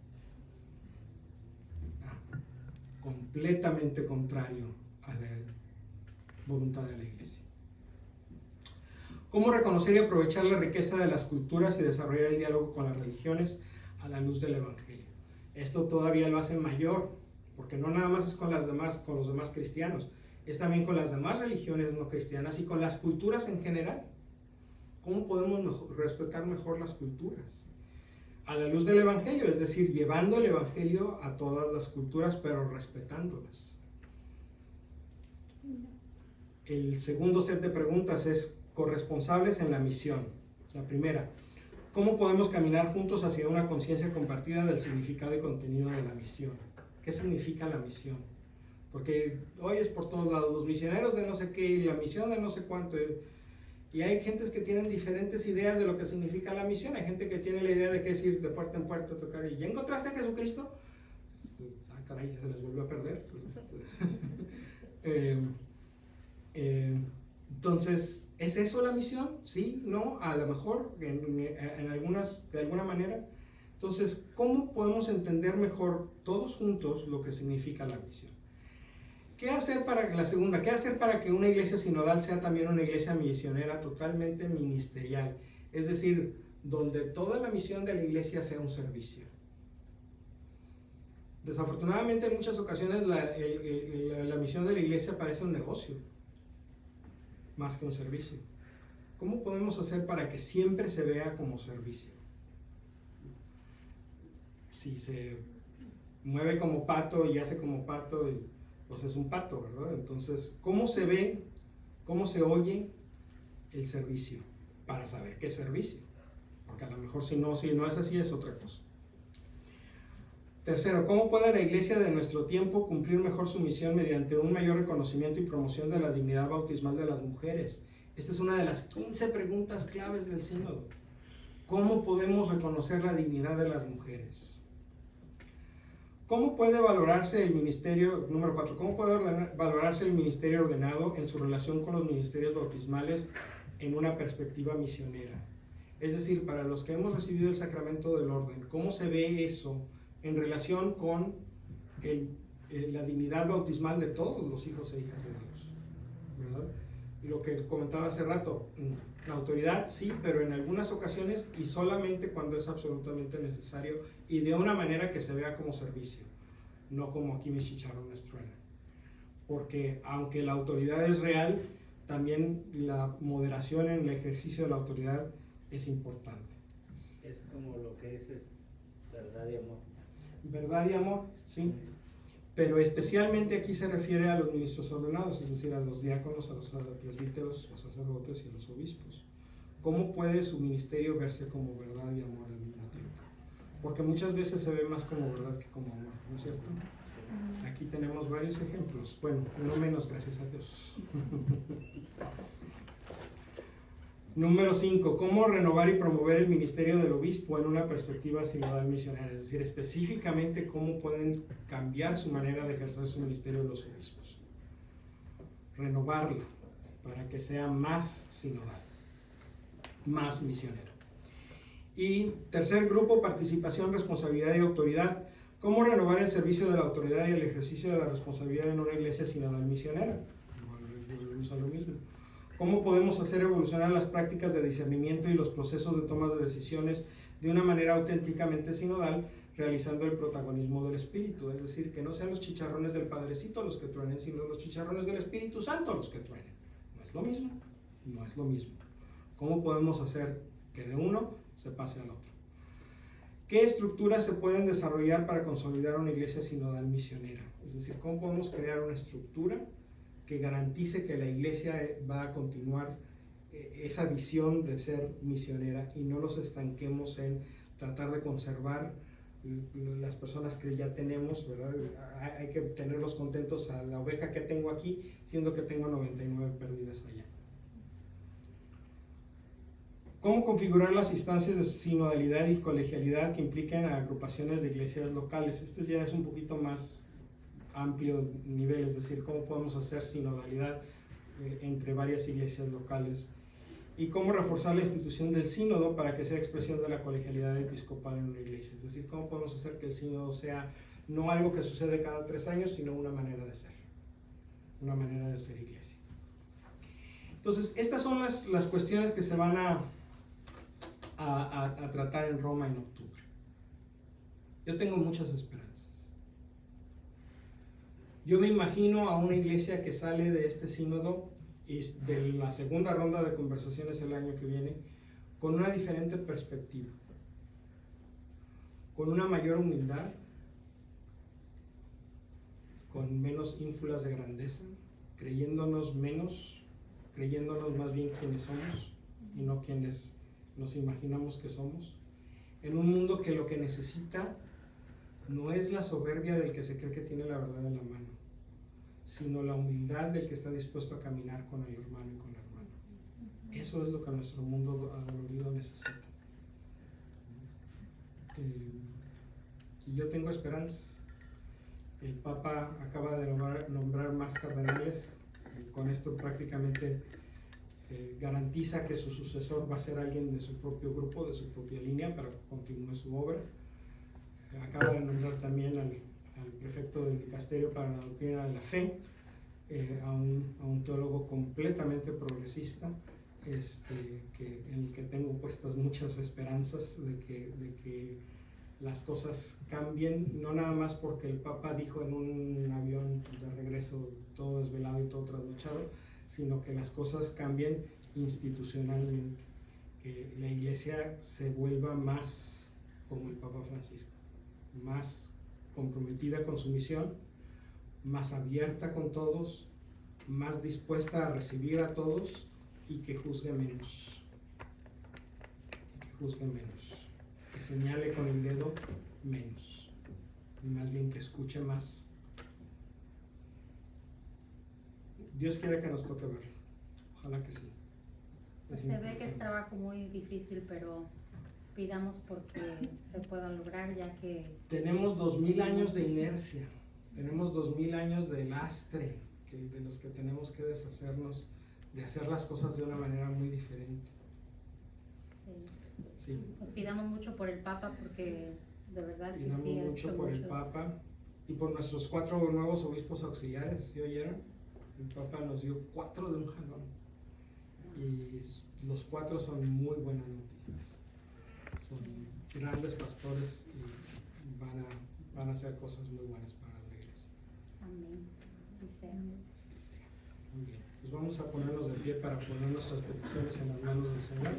Completamente contrario a la voluntad de la iglesia. ¿Cómo reconocer y aprovechar la riqueza de las culturas y desarrollar el diálogo con las religiones a la luz del Evangelio? Esto todavía lo hace mayor, porque no nada más es con los demás cristianos, es también con las demás religiones no cristianas y con las culturas en general. ¿Cómo podemos respetar mejor las culturas? A la luz del Evangelio, es decir, llevando el Evangelio a todas las culturas, pero respetándolas. El segundo set de preguntas es corresponsables en la misión. La primera, ¿cómo podemos caminar juntos hacia una conciencia compartida del significado y contenido de la misión? ¿Qué significa la misión? Porque hoy es por todos lados, los misioneros de no sé qué y la misión de no sé cuánto. Y hay gentes que tienen diferentes ideas de lo que significa la misión. Hay gente que tiene la idea de que es ir de puerta en puerta a tocar. ¿Y ya encontraste a Jesucristo? Caray, se les volvió a perder. Entonces, ¿es eso la misión? Sí, no, a lo mejor, de alguna manera. Entonces, ¿cómo podemos entender mejor todos juntos lo que significa la misión? ¿Qué hacer para que una iglesia sinodal sea también una iglesia misionera totalmente ministerial? Es decir, donde toda la misión de la iglesia sea un servicio. Desafortunadamente, en muchas ocasiones la misión de la iglesia parece un negocio, más que un servicio. ¿Cómo podemos hacer para que siempre se vea como servicio? Si se mueve como pato y hace como pato, pues es un pato, ¿verdad? Entonces, ¿cómo se ve, cómo se oye el servicio? Para saber qué servicio. Porque a lo mejor si no es así es otra cosa. Tercero, ¿cómo puede la iglesia de nuestro tiempo cumplir mejor su misión mediante un mayor reconocimiento y promoción de la dignidad bautismal de las mujeres? Esta es una de las 15 preguntas claves del sínodo. ¿Cómo podemos reconocer la dignidad de las mujeres? ¿Cómo puede valorarse el ministerio, número 4, cómo puede valorarse el ministerio ordenado en su relación con los ministerios bautismales en una perspectiva misionera? Es decir, para los que hemos recibido el sacramento del orden, ¿cómo se ve eso en relación con la dignidad bautismal de todos los hijos e hijas de Dios? ¿Verdad? Y lo que comentaba hace rato, la autoridad sí, pero en algunas ocasiones y solamente cuando es absolutamente necesario y de una manera que se vea como servicio, no como aquí mis chicharrones truenan. Porque aunque la autoridad es real, también la moderación en el ejercicio de la autoridad es importante. Es como lo que es verdad y amor. Verdad y amor, sí. Pero especialmente aquí se refiere a los ministros ordenados, es decir, a los diáconos, a los presbíteros, los sacerdotes y a los obispos. ¿Cómo puede su ministerio verse como verdad y amor al mismo tiempo? Porque muchas veces se ve más como verdad que como amor, ¿no es cierto? Aquí tenemos varios ejemplos. Bueno, uno menos, gracias a Dios. Número 5. ¿Cómo renovar y promover el ministerio del obispo en una perspectiva sinodal misionera? Es decir, específicamente cómo pueden cambiar su manera de ejercer su ministerio los obispos. Renovarlo para que sea más sinodal, más misionero. Y tercer grupo, participación, responsabilidad y autoridad. ¿Cómo renovar el servicio de la autoridad y el ejercicio de la responsabilidad en una iglesia sinodal misionera? Volvemos a lo mismo. ¿Cómo podemos hacer evolucionar las prácticas de discernimiento y los procesos de toma de decisiones de una manera auténticamente sinodal, realizando el protagonismo del Espíritu? Es decir, que no sean los chicharrones del Padrecito los que truenen, sino los chicharrones del Espíritu Santo los que truenen. No es lo mismo, no es lo mismo. ¿Cómo podemos hacer que de uno se pase al otro? ¿Qué estructuras se pueden desarrollar para consolidar una iglesia sinodal misionera? Es decir, ¿cómo podemos crear una estructura que garantice que la iglesia va a continuar esa visión de ser misionera y no los estanquemos en tratar de conservar las personas que ya tenemos, ¿verdad? Hay que tenerlos contentos a la oveja que tengo aquí, siendo que tengo 99 perdidas allá. ¿Cómo configurar las instancias de sinodalidad y colegialidad que impliquen a agrupaciones de iglesias locales? Este ya es un poquito más amplio nivel, es decir, cómo podemos hacer sinodalidad entre varias iglesias locales y cómo reforzar la institución del sínodo para que sea expresión de la colegialidad episcopal en una iglesia, es decir, cómo podemos hacer que el sínodo sea no algo que sucede cada 3 años, sino una manera de ser iglesia. Entonces, estas son las cuestiones que se van a tratar en Roma en octubre. Yo tengo muchas esperanzas. Yo me imagino a una iglesia que sale de este sínodo y de la segunda ronda de conversaciones el año que viene con una diferente perspectiva, con una mayor humildad, con menos ínfulas de grandeza, creyéndonos menos, creyéndonos más bien quienes somos y no quienes nos imaginamos que somos, en un mundo que lo que necesita no es la soberbia del que se cree que tiene la verdad en la mano, sino la humildad del que está dispuesto a caminar con el hermano y con la hermana. Eso es lo que nuestro mundo adolorido necesita. Y yo tengo esperanzas. El Papa acaba de nombrar más cardenales. Con esto prácticamente garantiza que su sucesor va a ser alguien de su propio grupo, de su propia línea, para que continúe su obra. Acaba de nombrar también al prefecto del dicasterio para la doctrina de la fe, a un teólogo completamente progresista, en el que tengo puestas muchas esperanzas de que las cosas cambien, no nada más porque el Papa dijo en un avión de regreso todo desvelado y todo trasnochado, sino que las cosas cambien institucionalmente, que la Iglesia se vuelva más como el Papa Francisco, más comprometida con su misión, más abierta con todos, más dispuesta a recibir a todos y que juzgue menos. Que juzgue menos. Que señale con el dedo menos. Y más bien que escuche más. Dios quiere que nos toque verlo. Ojalá que sí. Pues se ve que es trabajo muy difícil, pero pidamos porque se pueda lograr, ya que tenemos 2000 años de inercia, tenemos 2000 años de lastre de los que tenemos que deshacernos, de hacer las cosas de una manera muy diferente. Sí. Pues pidamos mucho por el Papa, porque de verdad que Pidamos sí ha mucho hecho por el muchos- Papa y por nuestros 4 nuevos obispos auxiliares. ¿Sí oyeron? El Papa nos dio 4 de un jalón y los 4 son muy buenas noticias. Son grandes pastores y van a hacer cosas muy buenas para la iglesia. Amén. Sí sea. Muy bien, pues vamos a ponernos de pie para poner nuestras peticiones en las manos del Señor.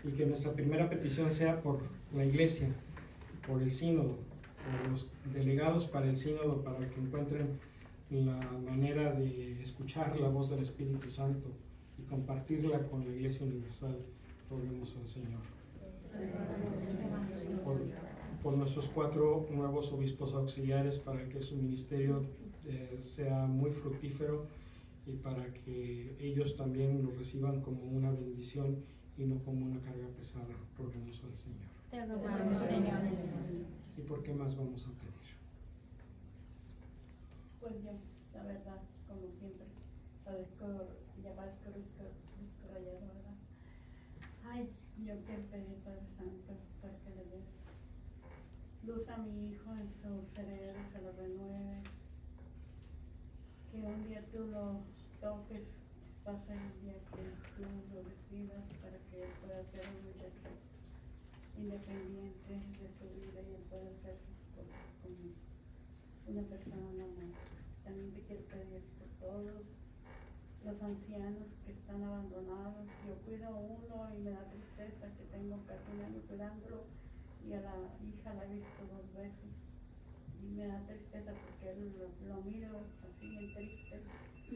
Y que nuestra primera petición sea por la iglesia, por el sínodo, por los delegados para el sínodo, para que encuentren la manera de escuchar la voz del Espíritu Santo y compartirla con la Iglesia Universal. Roguemos al Señor. Por nuestros 4 nuevos obispos auxiliares, para que su ministerio sea muy fructífero y para que ellos también lo reciban como una bendición y no como una carga pesada. Roguemos al Señor. Te rogamos, Señor. ¿Y por qué más vamos a pedir? Pues yo, la verdad, como siempre, padezco rayado, ¿verdad? Ay, yo quiero pedir, Padre Santo, para que le des luz a mi hijo en su cerebro, se lo renueve, que un día tú lo toques, pase el día que tú lo decidas, para que él pueda ser un muchacho independiente de su vida y él pueda hacer sus cosas como una persona normal. También te quiero pedir por todos los ancianos que están abandonados. Yo cuido a uno y me da tristeza que tengo casi un año cuidándolo y a la hija la he visto 2 veces y me da tristeza porque lo miro así bien triste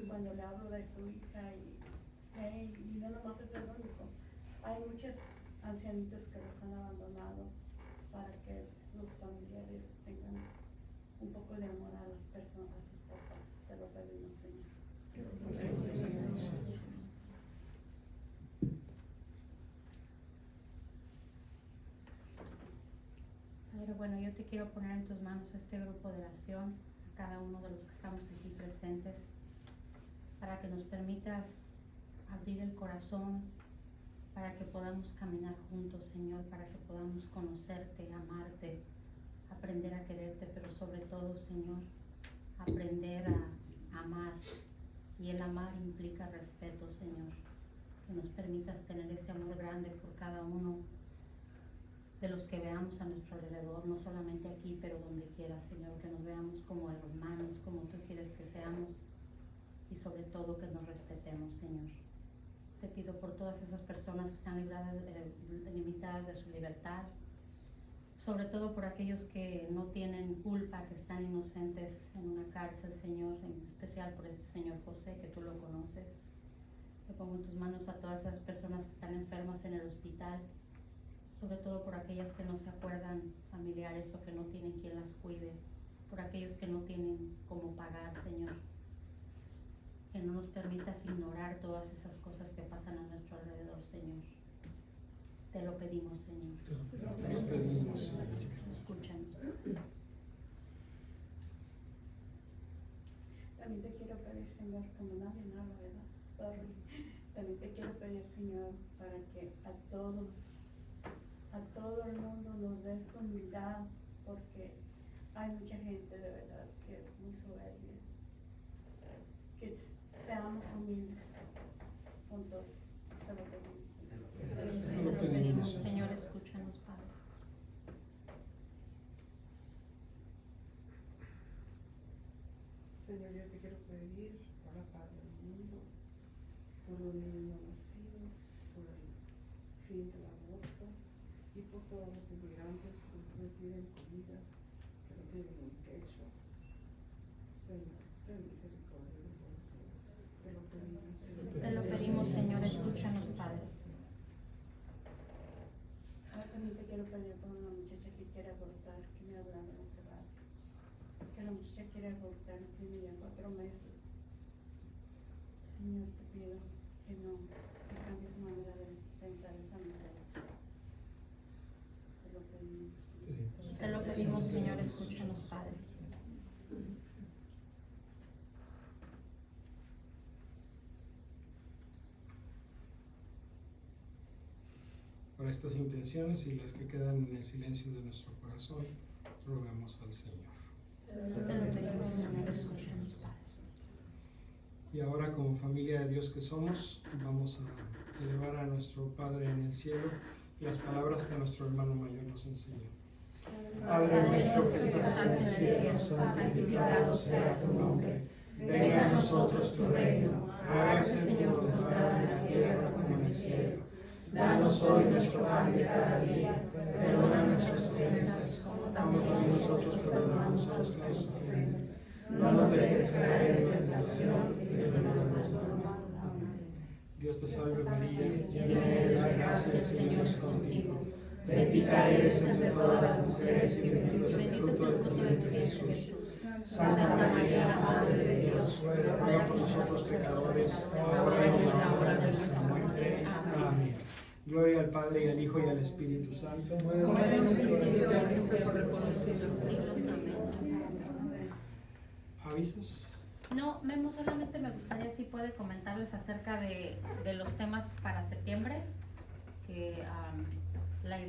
cuando le hablo de su hija y no nomás es el único. Hay muchos ancianitos que los han abandonado para que sus familiares tengan un poco de amor a las personas, a sus papás. Te lo pedimos, Señor. Padre, bueno, yo te quiero poner en tus manos este grupo de oración, a cada uno de los que estamos aquí presentes, para que nos permitas abrir el corazón, para que podamos caminar juntos, Señor, para que podamos conocerte, amarte, aprender a quererte, pero sobre todo, Señor, aprender a amar. Y el amar implica respeto, Señor. Que nos permitas tener ese amor grande por cada uno de los que veamos a nuestro alrededor, no solamente aquí, pero donde quiera, Señor. Que nos veamos como hermanos, como tú quieres que seamos. Y sobre todo que nos respetemos, Señor. Te pido por todas esas personas que están limitadas de su libertad, sobre todo por aquellos que no tienen culpa, que están inocentes en una cárcel, Señor, en especial por este señor José, que tú lo conoces. Te pongo en tus manos a todas esas personas que están enfermas en el hospital, sobre todo por aquellas que no se acuerdan familiares o que no tienen quien las cuide, por aquellos que no tienen cómo pagar, Señor. Que no nos permitas ignorar todas esas cosas que pasan a nuestro alrededor, Señor. Te lo pedimos, Señor. Te lo pedimos, Señor. Escúchanos. También te quiero pedir, Señor, como nadie me habla, ¿verdad? Sorry. También te quiero pedir, Señor, para que a todo el mundo nos des humildad, porque hay mucha gente de verdad que es muy soberbia. Que seamos humildes con todos. Te lo pedimos. Te lo pedimos, Señor, escúchanos, Padre. Señor, yo te quiero pedir por la paz del mundo, por los niños no nacidos, por el fin del aborto y por todos los inmigrantes que no tienen comida, que no tienen un techo. Señor, ten misericordia de todos ellos. Te lo pedimos, Señor. Te lo pedimos, Señor, escúchanos, Padre. Ahora también te quiero pedir por una muchacha que quiere abortar, que me habla de hace rato. Que la muchacha quiere abortar, tiene ya 4 meses. Señor, te pido que no, que cambie su manera de pensar esa mujer. Te lo pedimos. Te lo pedimos, Señor, escúchanos, Padre. Por estas intenciones y las que quedan en el silencio de nuestro corazón, rogamos al Señor. Te lo pedimos, Señor, escúchanos, Padre. Y ahora, como familia de Dios que somos, vamos a elevar a nuestro Padre en el cielo las palabras que nuestro hermano mayor nos enseñó. Padre nuestro que estás en el cielo, santificado sea tu nombre. Venga a nosotros tu reino. Hágase tu voluntad en la tierra como en el cielo. Danos hoy nuestro pan de cada día. Perdona nuestras ofensas, como también nosotros perdonamos a los que nos ofenden. No nos dejes caer en tentación, y líbranos del mal. Amén. Dios te salve María, llena eres de gracia, el Señor es contigo. Bendita eres entre todas las mujeres y bendito es el fruto de tu vientre Jesús. Santa María, Madre de Dios, ruega por nosotros pecadores, ahora y en la hora de nuestra muerte. Amén. Gloria al Padre, y al Hijo, y al Espíritu Santo. Como en el principio, ahora y siempre, por los siglos de los siglos. ¿Avisos? No, Memo, solamente me gustaría si puede comentarles acerca de los temas para septiembre, que la